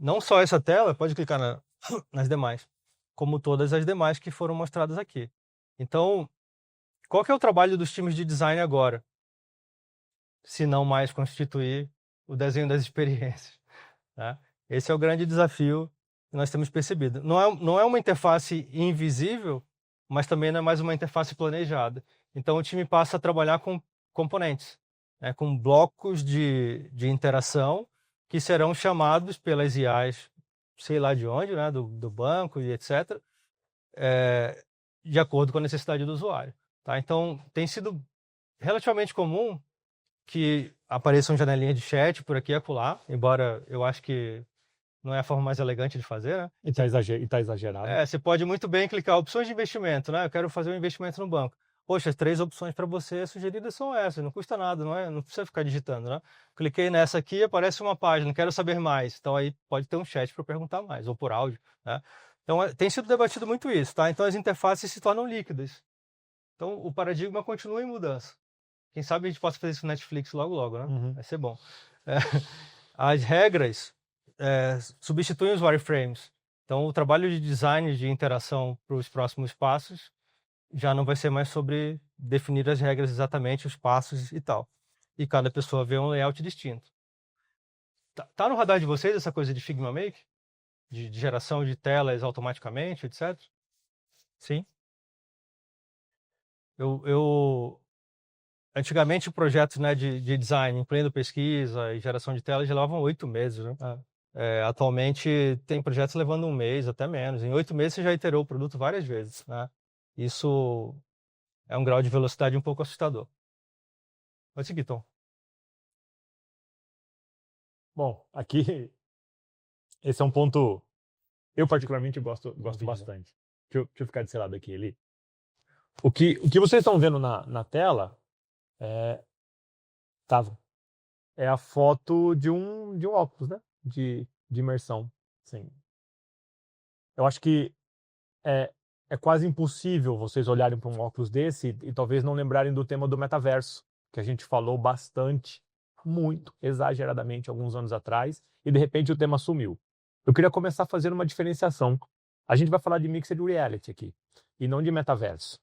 Não só essa tela, pode clicar nas demais, como todas as demais que foram mostradas aqui. Então, qual que é o trabalho dos times de design agora? Se não mais constituir o desenho das experiências. Tá? Esse é o grande desafio que nós temos percebido. Não é uma interface invisível, mas também não é mais uma interface planejada. Então, o time passa a trabalhar com componentes, né, com blocos de interação, que serão chamados pelas IAs, sei lá de onde, né, do banco e etc., de acordo com a necessidade do usuário. Tá? Então, tem sido relativamente comum que apareçam janelinhas de chat por aqui e acolá, embora eu acho que não é a forma mais elegante de fazer, né? E tá exagerado. Você pode muito bem clicar opções de investimento, né? Eu quero fazer um investimento no banco. Poxa, as 3 opções para você sugeridas são essas, não custa nada, não precisa ficar digitando, né? Cliquei nessa aqui, aparece uma página, quero saber mais. Então aí pode ter um chat para perguntar mais, ou por áudio, né? Então tem sido debatido muito isso, tá? Então as interfaces se tornam líquidas. Então, o paradigma continua em mudança. Quem sabe a gente possa fazer isso no Netflix logo, né? Uhum. Vai ser bom. As regras substituem os wireframes. Então, o trabalho de design de interação para os próximos passos já não vai ser mais sobre definir as regras exatamente, os passos e tal. E cada pessoa vê um layout distinto. Tá no radar de vocês essa coisa de Figma Make? De geração de telas automaticamente, etc? Sim. Antigamente, projetos, né, de design, incluindo pesquisa e geração de telas, levavam 8 meses. Né? Atualmente, tem projetos levando 1 mês, até menos. Em 8 meses, você já iterou o produto várias vezes. Né? Isso é um grau de velocidade um pouco assustador. Pode seguir, Tom. Bom, aqui, esse é um ponto, eu particularmente gosto bastante. Deixa eu ficar desse lado aqui, Eli. O que vocês estão vendo na tela é a foto de um óculos, né? De imersão. Assim. Eu acho que é quase impossível vocês olharem para um óculos desse e talvez não lembrarem do tema do metaverso, que a gente falou bastante, muito exageradamente alguns anos atrás, e de repente o tema sumiu. Eu queria começar fazendo uma diferenciação. A gente vai falar de mixed reality aqui, e não de metaverso.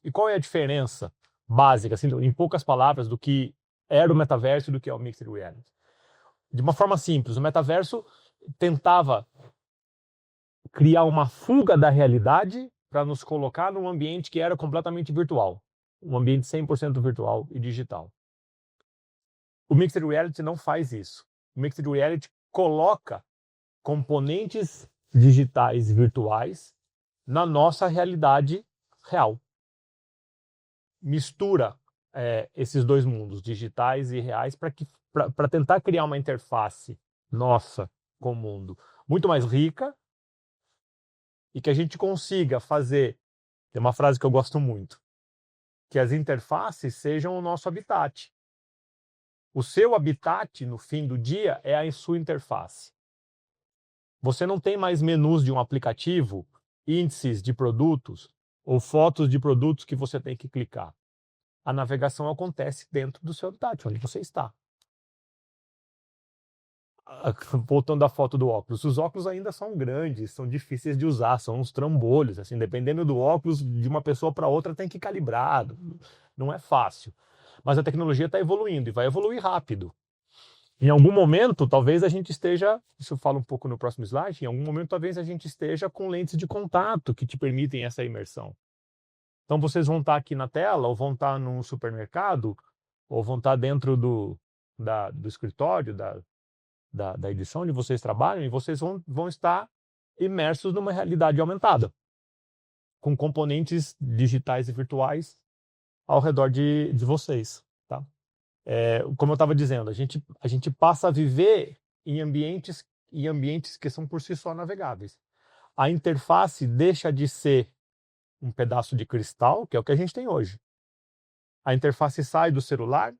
E qual é a diferença básica, assim, em poucas palavras, do que era o metaverso e do que é o mixed reality? De uma forma simples, o metaverso tentava criar uma fuga da realidade para nos colocar num ambiente que era completamente virtual, um ambiente 100% virtual e digital. O Mixed Reality não faz isso. O Mixed Reality coloca componentes digitais e virtuais na nossa realidade real. Mistura esses dois mundos, digitais e reais, para tentar criar uma interface nossa com o mundo muito mais rica e que a gente consiga fazer, tem uma frase que eu gosto muito, que as interfaces sejam o nosso habitat. O seu habitat, no fim do dia, é a sua interface. Você não tem mais menus de um aplicativo, índices de produtos ou fotos de produtos que você tem que clicar. A navegação acontece dentro do seu habitat, onde você está. Voltando à foto do óculos, os óculos ainda são grandes, são difíceis de usar, são uns trambolhos, assim, dependendo do óculos, de uma pessoa para outra tem que ir calibrado, não é fácil. Mas a tecnologia está evoluindo e vai evoluir rápido. Em algum momento, talvez a gente esteja, isso eu falo um pouco no próximo slide, em algum momento talvez a gente esteja com lentes de contato que te permitem essa imersão. Então vocês vão estar aqui na tela, ou vão estar num supermercado, ou vão estar dentro do escritório, da edição onde vocês trabalham, e vocês vão estar imersos numa realidade aumentada, com componentes digitais e virtuais ao redor de vocês. Tá? Como eu estava dizendo, a gente passa a viver em ambientes que são por si só navegáveis. A interface deixa de ser um pedaço de cristal, que é o que a gente tem hoje. A interface sai do celular,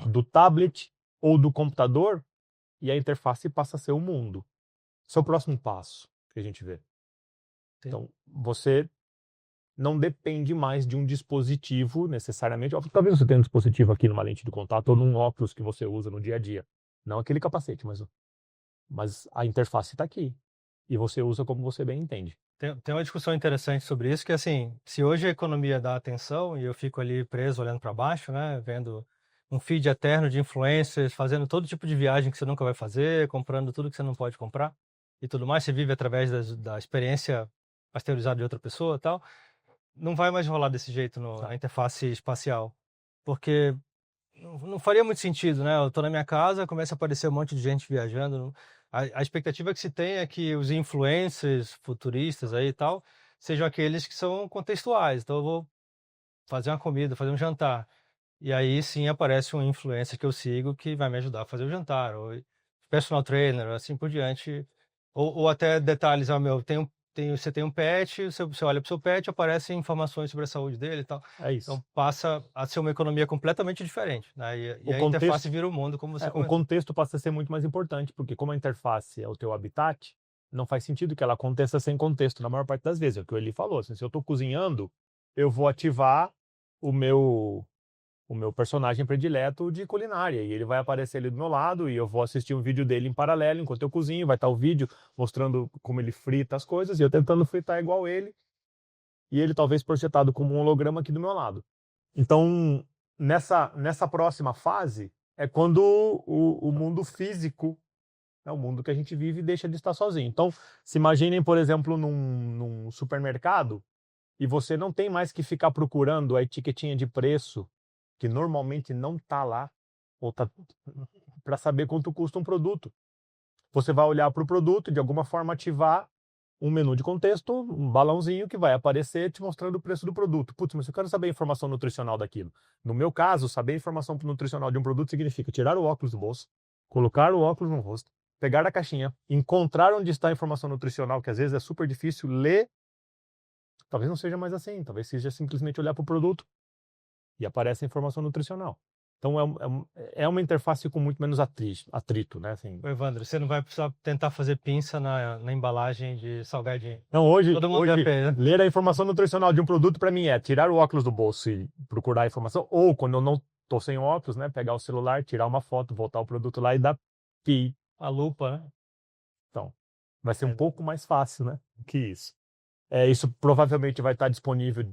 do tablet ou do computador, e a interface passa a ser o mundo. Esse é o próximo passo que a gente vê. Sim. Então, você não depende mais de um dispositivo necessariamente. Talvez você tenha um dispositivo aqui numa lente de contato ou num óculos que você usa no dia a dia. Não aquele capacete, mas a interface está aqui. E você usa como você bem entende. Tem uma discussão interessante sobre isso, que assim, se hoje a economia dá atenção e eu fico ali preso olhando para baixo, né, vendo um feed eterno de influencers, fazendo todo tipo de viagem que você nunca vai fazer, comprando tudo que você não pode comprar e tudo mais, você vive através da experiência pasteurizada de outra pessoa e tal, não vai mais rolar desse jeito na interface espacial, porque não faria muito sentido, né? Eu tô na minha casa, começa a aparecer um monte de gente viajando. A expectativa que se tem é que os influencers futuristas aí e tal sejam aqueles que são contextuais. Então eu vou fazer uma comida, fazer um jantar. E aí sim aparece um influencer que eu sigo que vai me ajudar a fazer o jantar, ou personal trainer, assim por diante. Ou até detalhes, você tem um pet, você olha para o seu pet, aparecem informações sobre a saúde dele e tal. É isso. Então passa a ser uma economia completamente diferente, né? E a interface vira o mundo, como você comentou. O contexto passa a ser muito mais importante, porque como a interface é o teu habitat, não faz sentido que ela aconteça sem contexto, na maior parte das vezes. É o que o Eli falou, assim, se eu estou cozinhando, eu vou ativar o meu personagem predileto de culinária, e ele vai aparecer ali do meu lado, e eu vou assistir um vídeo dele em paralelo enquanto eu cozinho, vai estar o vídeo mostrando como ele frita as coisas, e eu tentando fritar igual ele, e ele talvez projetado como um holograma aqui do meu lado. Então, nessa próxima fase, é quando o mundo físico, o mundo que a gente vive, deixa de estar sozinho. Então, se imaginem, por exemplo, num supermercado, e você não tem mais que ficar procurando a etiquetinha de preço, que normalmente não está lá, ou tá, para saber quanto custa um produto. Você vai olhar para o produto e de alguma forma ativar um menu de contexto, um balãozinho que vai aparecer te mostrando o preço do produto. Putz, mas eu quero saber a informação nutricional daquilo. No meu caso, saber a informação nutricional de um produto significa tirar o óculos do bolso, colocar o óculos no rosto, pegar a caixinha, encontrar onde está a informação nutricional, que às vezes é super difícil, ler. Talvez não seja mais assim, talvez seja simplesmente olhar para o produto e aparece a informação nutricional. Então é uma interface com muito menos atrito, né? Assim, Evandro, você não vai precisar tentar fazer pinça na embalagem de salgadinho. então hoje Todo mundo já fez, né? ler a informação nutricional de um produto para mim é tirar o óculos do bolso e procurar a informação, ou quando eu não estou sem óculos, né? Pegar o celular, tirar uma foto, voltar o produto lá e dar pi. A lupa, né? Então, vai ser um pouco mais fácil, né? Que isso. Isso provavelmente vai estar disponível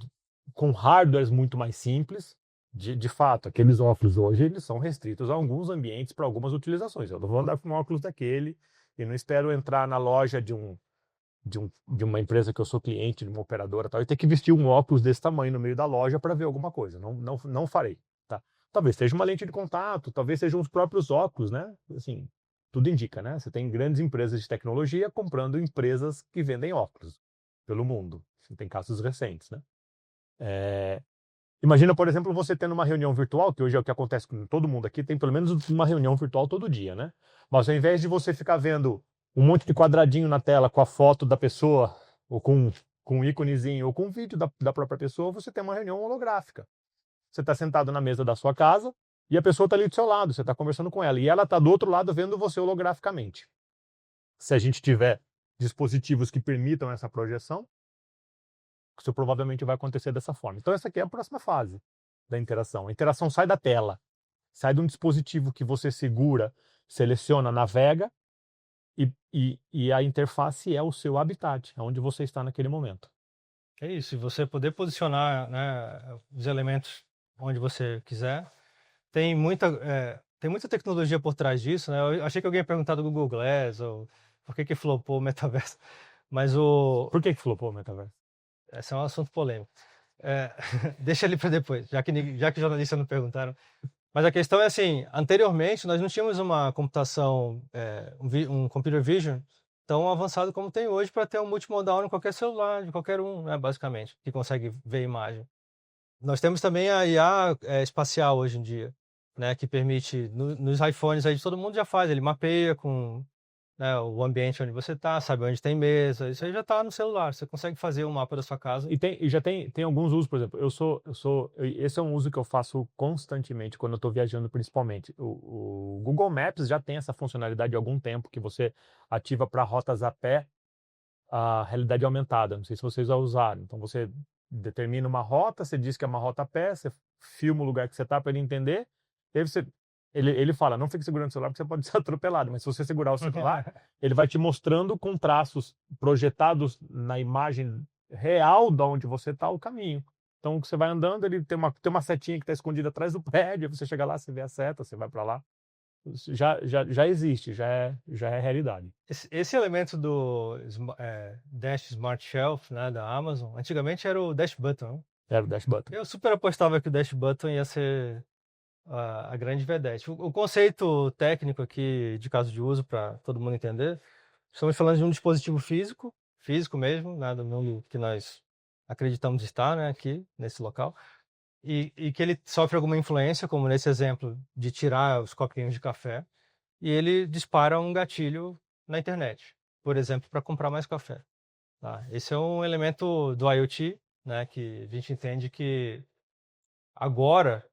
com hardwares muito mais simples. De fato, aqueles óculos hoje eles são restritos a alguns ambientes para algumas utilizações. Eu não vou andar com um óculos daquele e não espero entrar na loja de uma empresa que eu sou cliente, de uma operadora tal, e ter que vestir um óculos desse tamanho no meio da loja para ver alguma coisa. Não farei. Tá? Talvez seja uma lente de contato, talvez sejam os próprios óculos, né? Assim, tudo indica, né? Você tem grandes empresas de tecnologia comprando empresas que vendem óculos pelo mundo. Tem casos recentes, né? Imagina, por exemplo, você tendo uma reunião virtual, que hoje é o que acontece com todo mundo aqui, tem pelo menos uma reunião virtual todo dia, né? Mas ao invés de você ficar vendo um monte de quadradinho na tela com a foto da pessoa, ou com um íconezinho, ou com um vídeo da própria pessoa, você tem uma reunião holográfica. Você está sentado na mesa da sua casa e a pessoa está ali do seu lado, você está conversando com ela, e ela está do outro lado vendo você holograficamente. Se a gente tiver dispositivos que permitam essa projeção, isso provavelmente vai acontecer dessa forma. Então essa aqui é a próxima fase da interação. A interação sai da tela, sai de um dispositivo que você segura, seleciona, navega, e a interface é o seu habitat, é onde você está naquele momento. É isso, e você poder posicionar, né, os elementos onde você quiser. Tem muita tecnologia por trás disso, né? Eu achei que alguém ia perguntar do Google Glass, ou por que flopou o metaverso. Mas Por que flopou o metaverso? esse é um assunto polêmico. Deixa ele para depois, já que jornalistas não perguntaram. Mas a questão é assim, anteriormente nós não tínhamos uma computação, um computer vision tão avançado como tem hoje para ter um multimodal em qualquer celular, de qualquer um, né, basicamente, que consegue ver imagem. Nós temos também a IA espacial hoje em dia, né, que permite, nos iPhones aí todo mundo já faz, ele mapeia com, né, o ambiente onde você está, sabe onde tem mesa, isso aí já está no celular, você consegue fazer um mapa da sua casa. E já tem alguns usos, por exemplo, esse é um uso que eu faço constantemente quando eu estou viajando, principalmente. O Google Maps já tem essa funcionalidade há algum tempo, que você ativa para rotas a pé a realidade aumentada. Não sei se vocês já usaram. Então você determina uma rota, você diz que é uma rota a pé, você filma o lugar que você está para ele entender, e aí ele fala, não fique segurando o celular porque você pode ser atropelado, mas se você segurar o celular, ele vai te mostrando com traços projetados na imagem real de onde você está o caminho. Então, você vai andando, ele tem uma setinha que está escondida atrás do prédio, você chega lá, você vê a seta, você vai para lá. Já existe, já é realidade. Esse elemento do Dash Smart Shelf, né, da Amazon, antigamente era o Dash Button. Era o Dash Button. Eu super apostava que o Dash Button ia ser a grande vedete. O conceito técnico aqui, de caso de uso, para todo mundo entender, estamos falando de um dispositivo físico mesmo, né, do mundo que nós acreditamos estar, né, aqui, nesse local, e que ele sofre alguma influência, como nesse exemplo, de tirar os copinhos de café, e ele dispara um gatilho na internet, por exemplo, para comprar mais café. Tá? Esse é um elemento do IoT, né, que a gente entende que agora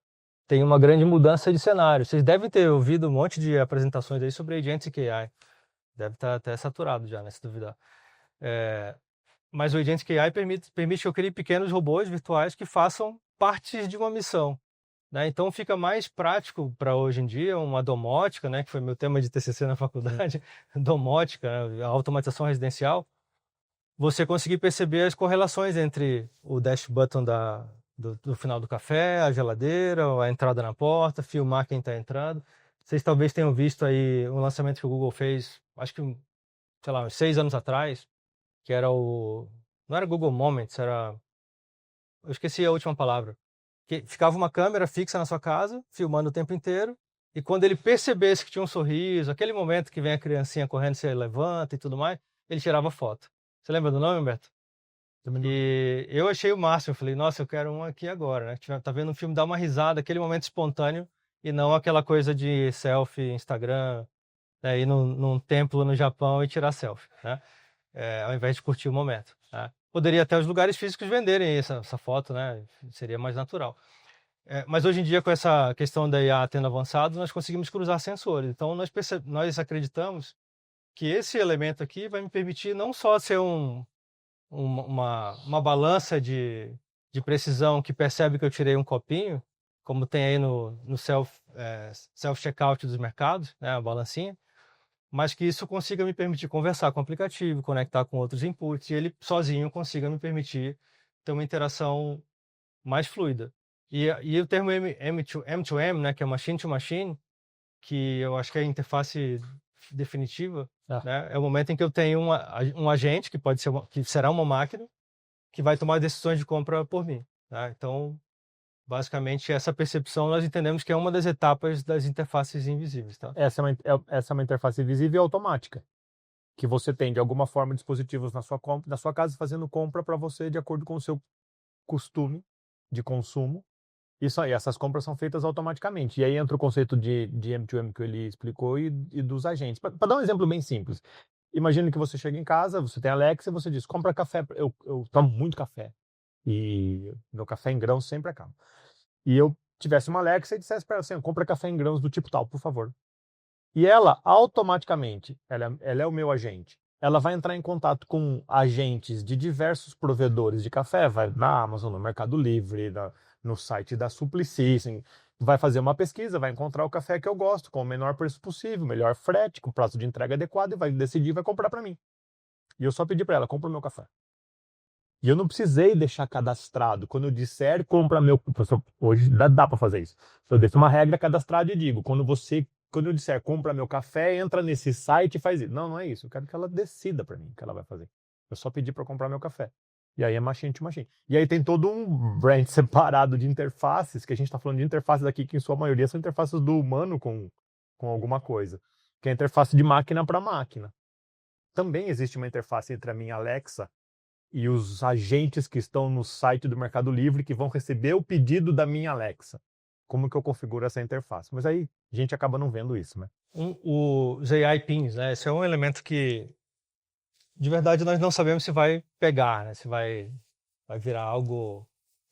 tem uma grande mudança de cenário. Vocês devem ter ouvido um monte de apresentações aí sobre Agentic AI. Deve estar até saturado já, né, se duvidar. Mas o Agentic AI permite que eu crie pequenos robôs virtuais que façam partes de uma missão, né? Então fica mais prático para hoje em dia uma domótica, né, que foi meu tema de TCC na faculdade, domótica, né, a automatização residencial, você conseguir perceber as correlações entre o dash button do final do café, a geladeira, a entrada na porta, filmar quem está entrando. Vocês talvez tenham visto aí um lançamento que o Google fez, acho que, sei lá, uns 6 anos atrás, que era o... Não era Google Moments, era... Eu esqueci a última palavra. Que ficava uma câmera fixa na sua casa, filmando o tempo inteiro, e quando ele percebesse que tinha um sorriso, aquele momento que vem a criancinha correndo, você levanta e tudo mais, ele tirava foto. Você lembra do nome, Humberto? E eu achei o máximo, eu falei, nossa, eu quero um aqui agora, né? Tá vendo um filme, dá uma risada, aquele momento espontâneo, e não aquela coisa de selfie, Instagram, né? Ir num templo no Japão e tirar selfie, né? Ao invés de curtir o momento, né? Poderia até os lugares físicos venderem essa foto, né? Seria mais natural. Mas hoje em dia, com essa questão da IA tendo avançado, nós conseguimos cruzar sensores. Então, nós acreditamos que esse elemento aqui vai me permitir não só ser uma balança de precisão que percebe que eu tirei um copinho, como tem aí no self-checkout dos mercados, né, a balancinha, mas que isso consiga me permitir conversar com o aplicativo, conectar com outros inputs, e ele sozinho consiga me permitir ter uma interação mais fluida. E o termo M2M, né, que é Machine to Machine, que eu acho que é a interface definitiva, né, é o momento em que eu tenho um agente, que pode ser que será uma máquina, que vai tomar decisões de compra por mim. Tá? Então, basicamente, essa percepção nós entendemos que é uma das etapas das interfaces invisíveis. Tá? Essa é uma interface visível e automática, que você tem, de alguma forma, dispositivos na sua casa fazendo compra para você de acordo com o seu costume de consumo. Isso aí, essas compras são feitas automaticamente. E aí entra o conceito de M2M que ele explicou e dos agentes. Para dar um exemplo bem simples, imagine que você chega em casa, você tem Alexa e você diz, compra café. Eu tomo muito café. E meu café em grãos sempre acaba. E eu tivesse uma Alexa e dissesse para ela assim, compra café em grãos do tipo tal, por favor. E ela, automaticamente, ela é o meu agente. Ela vai entrar em contato com agentes de diversos provedores de café, vai na Amazon, no Mercado Livre, no site da Suplicy, vai fazer uma pesquisa, vai encontrar o café que eu gosto, com o menor preço possível, melhor frete, com prazo de entrega adequado, e vai decidir, vai comprar para mim. E eu só pedi para ela, compra o meu café. E eu não precisei deixar cadastrado. Quando eu disser, compra meu... Hoje dá para fazer isso. Eu deixo uma regra cadastrada e digo, quando eu disser, compra meu café, entra nesse site e faz isso. Não é isso. Eu quero que ela decida para mim o que ela vai fazer. Eu só pedi para comprar meu café. E aí é machine to machine. E aí tem todo um brand separado de interfaces, que a gente está falando de interfaces aqui, que em sua maioria são interfaces do humano com alguma coisa. Que é a interface de máquina para máquina. Também existe uma interface entre a minha Alexa e os agentes que estão no site do Mercado Livre que vão receber o pedido da minha Alexa. Como que eu configuro essa interface? Mas aí a gente acaba não vendo isso, né? Os AI Pins, né? Esse é um elemento que, de verdade, nós não sabemos se vai pegar, né? Se vai virar algo...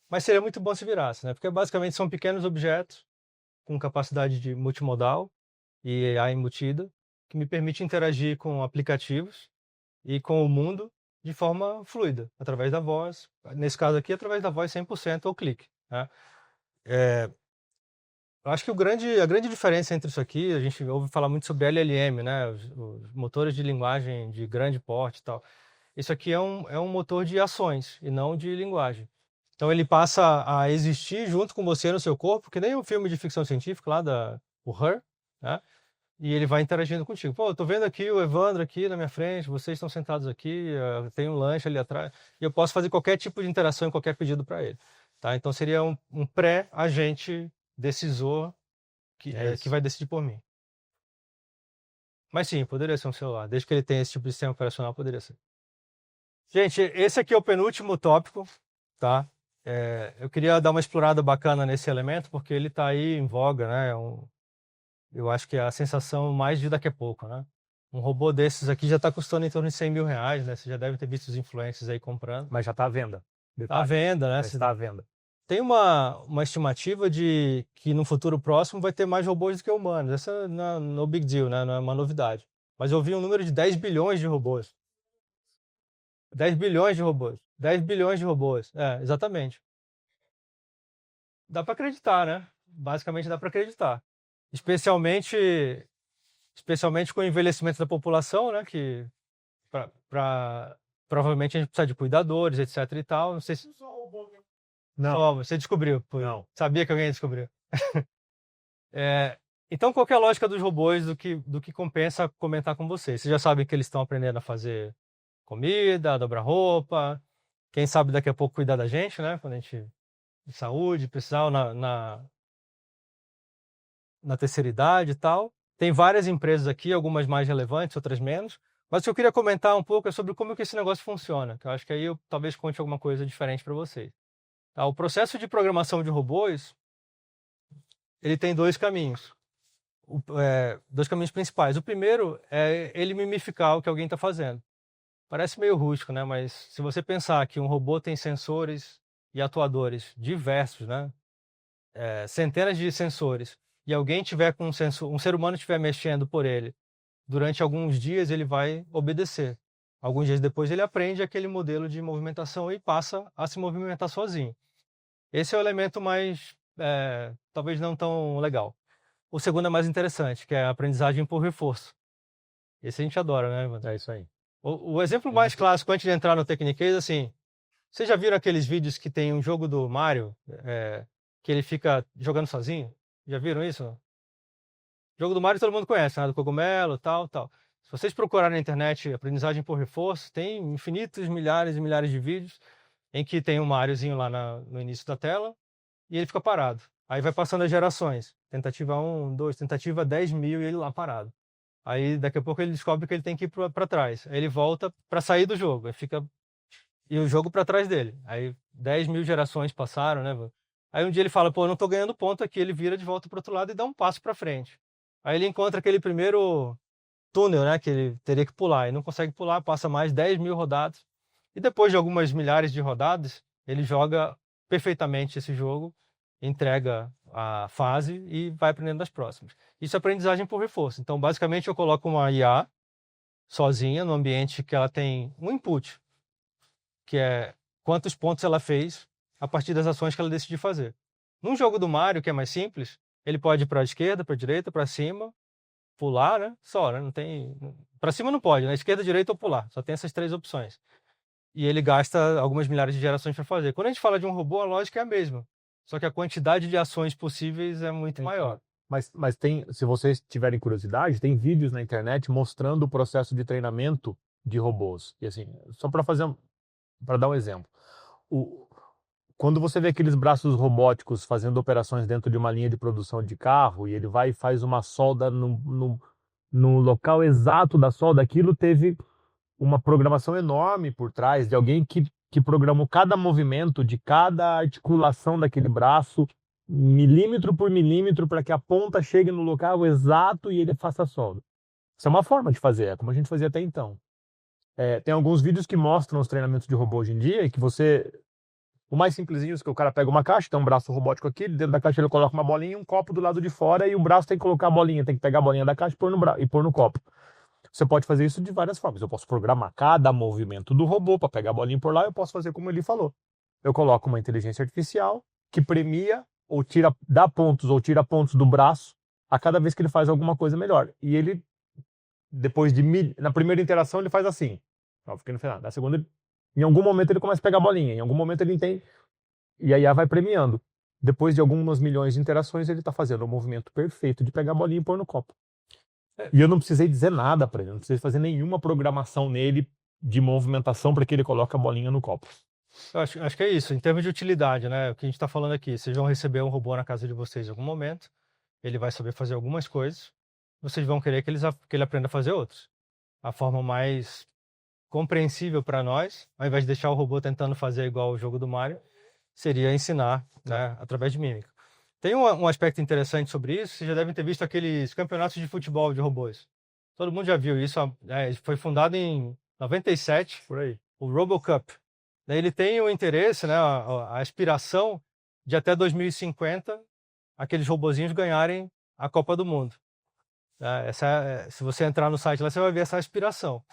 Mas seria muito bom se virasse, né? Porque basicamente são pequenos objetos com capacidade de multimodal e AI embutida, que me permite interagir com aplicativos e com o mundo de forma fluida, através da voz, nesse caso aqui, através da voz 100% ou clique. Né? Eu acho que a grande diferença entre isso aqui, a gente ouve falar muito sobre LLM, né? Os motores de linguagem de grande porte e tal. Isso aqui é um motor de ações e não de linguagem. Então ele passa a existir junto com você no seu corpo, que nem um filme de ficção científica lá o Her, né? E ele vai interagindo contigo. Pô, eu tô vendo aqui o Evandro aqui na minha frente, vocês estão sentados aqui, tem um lanche ali atrás, e eu posso fazer qualquer tipo de interação e qualquer pedido para ele. Tá? Então seria um pré-agente decisor que vai decidir por mim. Mas sim, poderia ser um celular. Desde que ele tenha esse tipo de sistema operacional, poderia ser. Gente, esse aqui é o penúltimo tópico, tá? Eu queria dar uma explorada bacana nesse elemento, porque ele está aí em voga, né? Eu acho que é a sensação mais de daqui a pouco, né? Um robô desses aqui já está custando em torno de 100 mil reais, né? Você já deve ter visto os influencers aí comprando. Mas já está à venda. Está à venda, né? Já está à venda. Tem uma estimativa de que no futuro próximo vai ter mais robôs do que humanos. Essa não é no big deal, né? Não é uma novidade. Mas eu vi um número de 10 bilhões de robôs. 10 bilhões de robôs. 10 bilhões de robôs. Exatamente. Dá para acreditar, né? Basicamente dá para acreditar. Especialmente com o envelhecimento da população, né? Que provavelmente a gente precisa de cuidadores, etc e tal. Não sei se... Não, você descobriu. não. Sabia que alguém descobriu. Então, qual que é a lógica dos robôs do que compensa comentar com vocês? Vocês já sabem que eles estão aprendendo a fazer comida, a dobrar roupa. Quem sabe daqui a pouco cuidar da gente, né? Quando a gente... de saúde, precisar na terceira idade e tal. Tem várias empresas aqui, algumas mais relevantes, outras menos. Mas o que eu queria comentar um pouco é sobre como que esse negócio funciona, que eu acho que aí eu talvez conte alguma coisa diferente para vocês. Tá? O processo de programação de robôs, ele tem dois caminhos. Dois caminhos principais. O primeiro é ele mimificar o que alguém está fazendo. Parece meio rústico, né? Mas se você pensar que um robô tem sensores e atuadores diversos, né? Centenas de sensores, e alguém tiver com um ser humano estiver mexendo por ele, durante alguns dias ele vai obedecer. Alguns dias depois ele aprende aquele modelo de movimentação e passa a se movimentar sozinho. Esse é o elemento mais, talvez não tão legal. O segundo é mais interessante, que é a aprendizagem por reforço. Esse a gente adora, né, Evandro? É isso aí. O exemplo mais clássico, antes de entrar no Techniquez, assim, vocês já viram aqueles vídeos que tem um jogo do Mario, que ele fica jogando sozinho? Já viram isso? O jogo do Mario todo mundo conhece, né? Do cogumelo, tal, tal. Se vocês procurarem na internet aprendizagem por reforço, tem infinitos milhares e milhares de vídeos em que tem um Mariozinho lá no início da tela e ele fica parado. Aí vai passando as gerações. Tentativa 1, 2, tentativa 10.000 e ele lá parado. Aí daqui a pouco ele descobre que ele tem que ir para trás. Aí ele volta para sair do jogo. Aí fica... E o jogo para trás dele. Aí 10.000 gerações passaram, né? Aí um dia ele fala, pô, eu não tô ganhando ponto aqui. Ele vira de volta pro outro lado e dá um passo para frente. Aí ele encontra aquele primeiro túnel, né? Que ele teria que pular. E não consegue pular, passa mais 10.000 rodadas. E depois de algumas milhares de rodadas, ele joga perfeitamente esse jogo, entrega a fase e vai aprendendo das próximas. Isso é aprendizagem por reforço. Então, basicamente, eu coloco uma IA sozinha no ambiente que ela tem um input, que é quantos pontos ela fez a partir das ações que ela decidiu fazer. Num jogo do Mario, que é mais simples, ele pode ir para a esquerda, para a direita, para cima, pular, né? Só, né? Não tem... Para cima não pode, né? Esquerda, direita ou pular. Só tem essas três opções. E ele gasta algumas milhares de gerações para fazer. Quando a gente fala de um robô, a lógica é a mesma. Só que a quantidade de ações possíveis é muito maior. Mas tem, se vocês tiverem curiosidade, tem vídeos na internet mostrando o processo de treinamento de robôs. E assim, só para dar um exemplo. Quando você vê aqueles braços robóticos fazendo operações dentro de uma linha de produção de carro e ele vai e faz uma solda no local exato da solda, aquilo teve uma programação enorme por trás de alguém que programou cada movimento de cada articulação daquele braço, milímetro por milímetro, para que a ponta chegue no local exato e ele faça a solda. Isso é uma forma de fazer, é como a gente fazia até então. Tem alguns vídeos que mostram os treinamentos de robô hoje em dia, e que o mais simplesinho é que o cara pega uma caixa, tem um braço robótico aqui, dentro da caixa ele coloca uma bolinha, um copo do lado de fora, e o braço tem que colocar a bolinha, tem que pegar a bolinha da caixa e pôr no copo. Você pode fazer isso de várias formas. Eu posso programar cada movimento do robô para pegar a bolinha por lá, eu posso fazer como ele falou. Eu coloco uma inteligência artificial que premia ou dá pontos ou tira pontos do braço a cada vez que ele faz alguma coisa melhor. E ele, na primeira interação, ele faz assim. Fica no final. Na segunda, em algum momento ele começa a pegar a bolinha, em algum momento ele entende, e a IA vai premiando. Depois de algumas milhões de interações, ele está fazendo o movimento perfeito de pegar a bolinha e pôr no copo. E eu não precisei dizer nada para ele, não precisei fazer nenhuma programação nele de movimentação para que ele coloque a bolinha no copo. Eu acho que é isso, em termos de utilidade, né? O que a gente está falando aqui, vocês vão receber um robô na casa de vocês em algum momento, ele vai saber fazer algumas coisas, vocês vão querer que ele aprenda a fazer outras. A forma mais compreensível para nós, ao invés de deixar o robô tentando fazer igual o jogo do Mario, seria ensinar, né, através de mímica. Tem um aspecto interessante sobre isso, vocês já devem ter visto aqueles campeonatos de futebol de robôs. Todo mundo já viu isso, foi fundado em 97, por aí, o RoboCup. Daí ele tem o interesse, né, a aspiração de até 2050 aqueles robozinhos ganharem a Copa do Mundo. Se você entrar no site lá, você vai ver essa aspiração.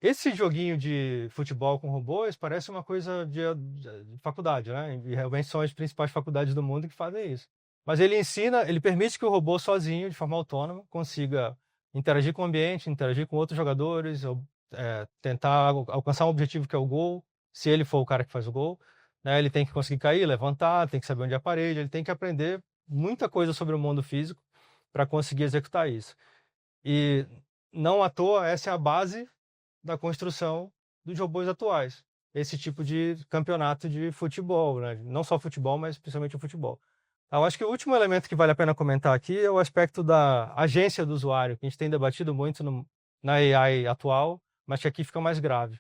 Esse joguinho de futebol com robôs parece uma coisa de faculdade, né? E realmente são as principais faculdades do mundo que fazem isso. Mas ele permite que o robô sozinho, de forma autônoma, consiga interagir com o ambiente, interagir com outros jogadores, tentar alcançar um objetivo que é o gol, se ele for o cara que faz o gol. Né? Ele tem que conseguir cair, levantar, tem que saber onde é a parede, ele tem que aprender muita coisa sobre o mundo físico para conseguir executar isso. E não à toa, essa é a base da construção dos robôs atuais. Esse tipo de campeonato de futebol, né? Não só futebol, mas principalmente o futebol. Eu acho que o último elemento que vale a pena comentar aqui é o aspecto da agência do usuário, que a gente tem debatido muito na AI atual, mas que aqui fica mais grave.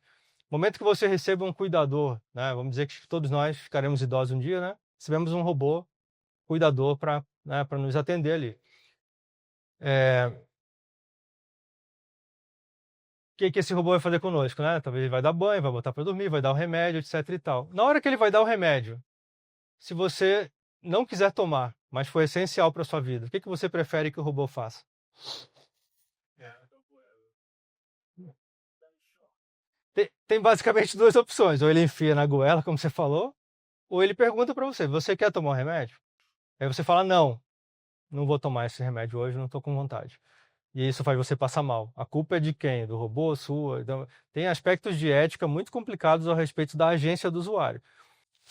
No momento que você receba um cuidador, né? Vamos dizer que todos nós ficaremos idosos um dia, né? Recebemos um robô cuidador para nos atender ali. O que esse robô vai fazer conosco, né? Talvez ele vai dar banho, vai botar para dormir, vai dar o remédio, etc e tal. Na hora que ele vai dar o remédio, se você não quiser tomar, mas for essencial para sua vida, o que você prefere que o robô faça? Tem basicamente duas opções. Ou ele enfia na goela, como você falou, ou ele pergunta para você quer tomar o remédio? Aí você fala, não vou tomar esse remédio hoje, não estou com vontade. E isso faz você passar mal. A culpa é de quem? Do robô, sua? Então, tem aspectos de ética muito complicados a respeito da agência do usuário.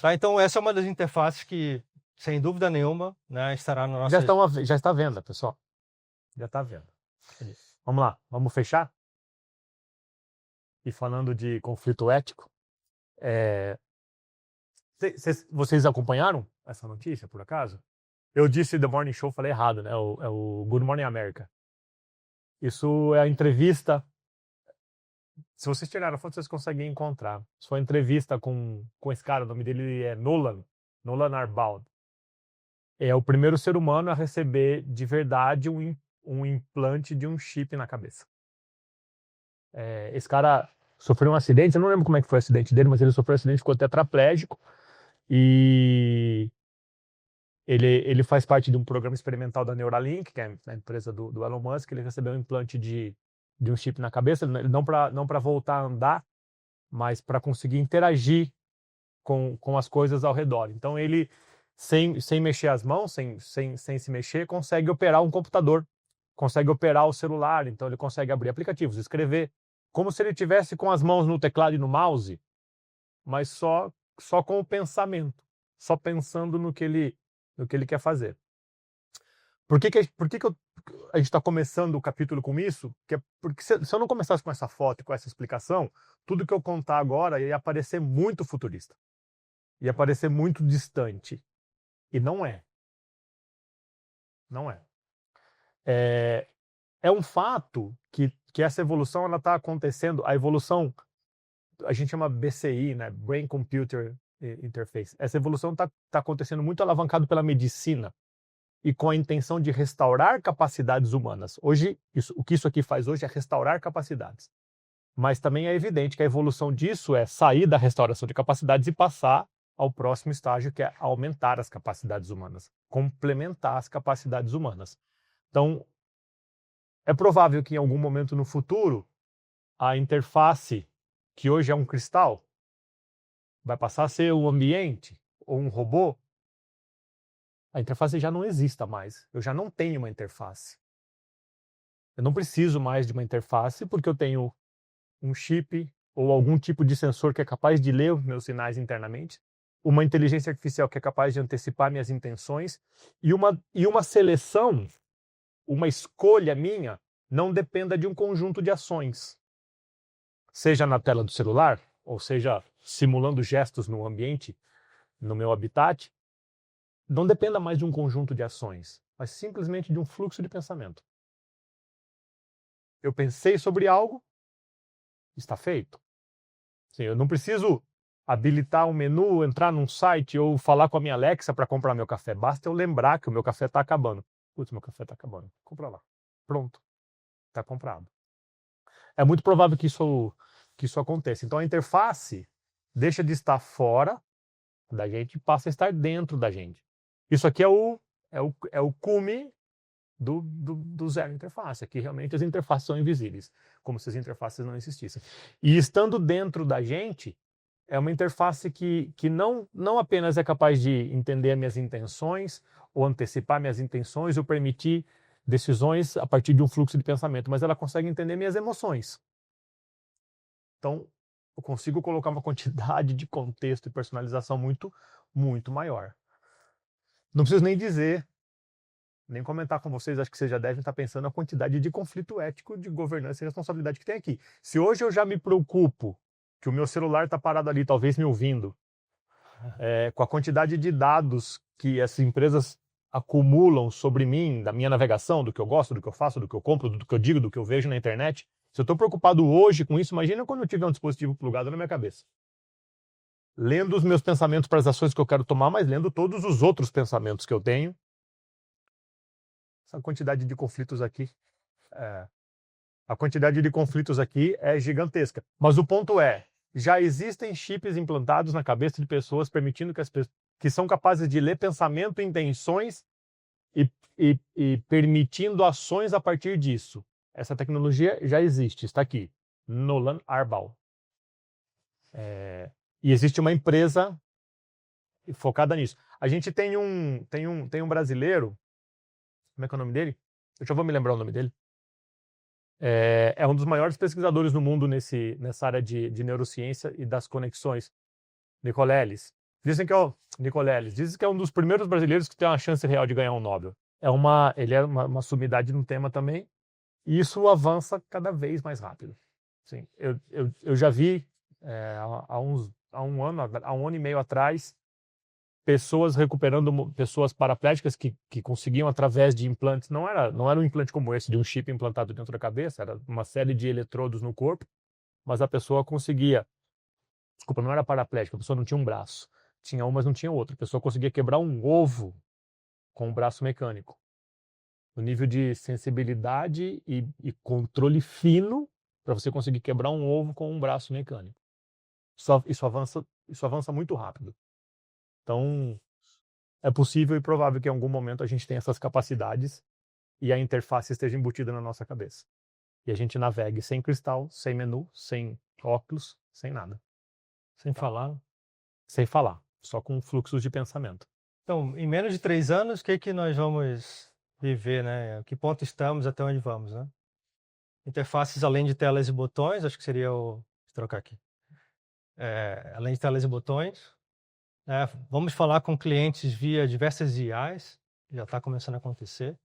Tá? Então, essa é uma das interfaces que, sem dúvida nenhuma, né, estará no nosso... Já está à venda, pessoal. Já está à venda. Vamos lá, vamos fechar? E falando de conflito ético, vocês acompanharam essa notícia, por acaso? Eu disse The Morning Show, falei errado, né? É o Good Morning America. Isso é a entrevista. Se vocês tirarem a foto, vocês conseguem encontrar. Isso foi uma entrevista com esse cara, o nome dele é Nolan Arbaud. É o primeiro ser humano a receber de verdade um implante de um chip na cabeça. Esse cara sofreu um acidente, eu não lembro como é que foi o acidente dele, mas ele sofreu um acidente, ficou tetraplégico e ele faz parte de um programa experimental da Neuralink, que é a empresa do Elon Musk. Ele recebeu um implante de um chip na cabeça, não para voltar a andar, mas para conseguir interagir com as coisas ao redor. Então ele, sem mexer as mãos, sem se mexer, consegue operar um computador, consegue operar o celular. Então ele consegue abrir aplicativos, escrever, como se ele tivesse com as mãos no teclado e no mouse, mas só com o pensamento, só pensando no que ele quer fazer. Por que a gente está começando o capítulo com isso? Porque se eu não começasse com essa foto e com essa explicação, tudo que eu contar agora ia parecer muito futurista. Ia parecer muito distante. E não é. Não é. É um fato que essa evolução está acontecendo. A evolução, a gente chama BCI, né? Brain Computer Interface. Essa evolução está acontecendo muito alavancado pela medicina e com a intenção de restaurar capacidades humanas. Hoje, o que isso aqui faz hoje é restaurar capacidades. Mas também é evidente que a evolução disso é sair da restauração de capacidades e passar ao próximo estágio, que é aumentar as capacidades humanas, complementar as capacidades humanas. Então, é provável que em algum momento no futuro, a interface, que hoje é um cristal, vai passar a ser um ambiente ou um robô. A interface já não exista mais. Eu já não tenho uma interface. Eu não preciso mais de uma interface porque eu tenho um chip ou algum tipo de sensor que é capaz de ler os meus sinais internamente, uma inteligência artificial que é capaz de antecipar minhas intenções e uma seleção, uma escolha minha, não dependa de um conjunto de ações. Seja na tela do celular, ou seja, simulando gestos no ambiente, no meu habitat, não dependa mais de um conjunto de ações, mas simplesmente de um fluxo de pensamento. Eu pensei sobre algo, está feito. Sim, eu não preciso habilitar um menu, entrar num site ou falar com a minha Alexa para comprar meu café. Basta eu lembrar que o meu café está acabando. Putz, meu café está acabando. Compra lá. Pronto. Está comprado. É muito provável que isso aconteça. Então a interface deixa de estar fora da gente e passa a estar dentro da gente. Isso aqui é o cume do zero interface. Aqui realmente as interfaces são invisíveis, como se as interfaces não existissem. E estando dentro da gente, é uma interface que não apenas é capaz de entender minhas intenções, ou antecipar minhas intenções, ou permitir decisões a partir de um fluxo de pensamento, mas ela consegue entender minhas emoções. Então, eu consigo colocar uma quantidade de contexto e personalização muito, muito maior. Não preciso nem dizer, nem comentar com vocês, acho que vocês já devem estar pensando a quantidade de conflito ético, de governança e responsabilidade que tem aqui. Se hoje eu já me preocupo que o meu celular está parado ali, talvez me ouvindo, com a quantidade de dados que essas empresas acumulam sobre mim, da minha navegação, do que eu gosto, do que eu faço, do que eu compro, do que eu digo, do que eu vejo na internet. Se eu estou preocupado hoje com isso, imagina quando eu tiver um dispositivo plugado na minha cabeça. Lendo os meus pensamentos para as ações que eu quero tomar, mas lendo todos os outros pensamentos que eu tenho. Essa quantidade de conflitos aqui, a quantidade de conflitos aqui é gigantesca. Mas o ponto é, já existem chips implantados na cabeça de pessoas, permitindo que são capazes de ler pensamento e intenções e permitindo ações a partir disso. Essa tecnologia já existe, está aqui. Nolan Arbal. E existe uma empresa focada nisso. A gente tem um brasileiro, como é que é o nome dele? Eu já vou me lembrar o nome dele. É um dos maiores pesquisadores no mundo nessa área de neurociência e das conexões. Nicoleles. Dizem que é um dos primeiros brasileiros que tem uma chance real de ganhar um Nobel. Ele é uma sumidade no tema também, e isso avança cada vez mais rápido. Sim, eu já vi há um ano e meio atrás, pessoas recuperando pessoas paraplégicas que conseguiam através de implantes, não era um implante como esse, de um chip implantado dentro da cabeça, era uma série de eletrodos no corpo, mas a pessoa conseguia, desculpa, não era paraplégica, a pessoa não tinha um braço, tinha um, mas não tinha outro, a pessoa conseguia quebrar um ovo com um braço mecânico. O nível de sensibilidade e controle fino para você conseguir quebrar um ovo com um braço mecânico. Isso avança muito rápido. Então, é possível e provável que em algum momento a gente tenha essas capacidades e a interface esteja embutida na nossa cabeça. E a gente navegue sem cristal, sem menu, sem óculos, sem nada. Sem falar. Sem falar, só com fluxos de pensamento. Então, em menos de 3 anos, o que nós vamos viver, né? Que ponto estamos, até onde vamos, né? Interfaces além de telas e botões, acho que seria Vou trocar aqui. Além de telas e botões, vamos falar com clientes via diversas IAs, já está começando a acontecer.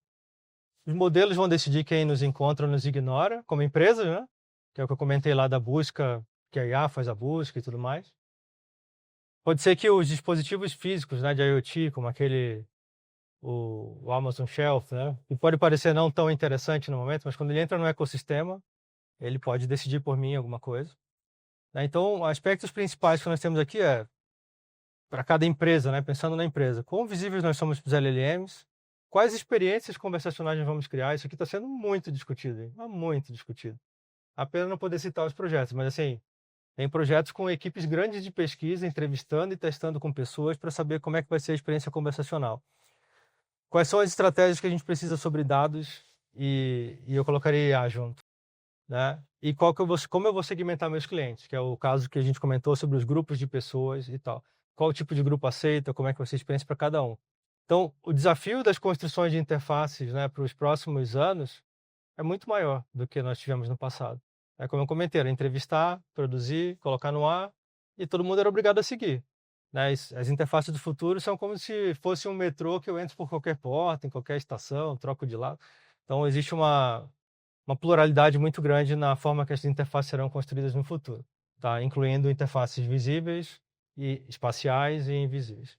Os modelos vão decidir quem nos encontra ou nos ignora, como empresas, né? Que é o que eu comentei lá da busca, que a IA faz a busca e tudo mais. Pode ser que os dispositivos físicos, né, de IoT, como o Amazon Shelf, né, que pode parecer não tão interessante no momento, mas quando ele entra no ecossistema, ele pode decidir por mim alguma coisa. Então, aspectos principais que nós temos aqui para cada empresa, né, pensando na empresa, quão visíveis nós somos para os LLMs, quais experiências conversacionais nós vamos criar. Isso aqui está sendo muito discutido, hein? Muito discutido. Apenas não poder citar os projetos, mas assim, tem projetos com equipes grandes de pesquisa, entrevistando e testando com pessoas para saber como é que vai ser a experiência conversacional. Quais são as estratégias que a gente precisa sobre dados e eu colocaria IA junto, né? E como eu vou segmentar meus clientes, que é o caso que a gente comentou sobre os grupos de pessoas e tal. Qual tipo de grupo aceita, como é que vai ser a experiência para cada um. Então, o desafio das construções de interfaces, né, para os próximos anos é muito maior do que nós tivemos no passado. Como eu comentei, era entrevistar, produzir, colocar no ar, e todo mundo era obrigado a seguir. Né? As interfaces do futuro são como se fosse um metrô que eu entro por qualquer porta, em qualquer estação, troco de lado. Então, existe uma pluralidade muito grande na forma que as interfaces serão construídas no futuro, tá? Incluindo interfaces visíveis, e espaciais e invisíveis.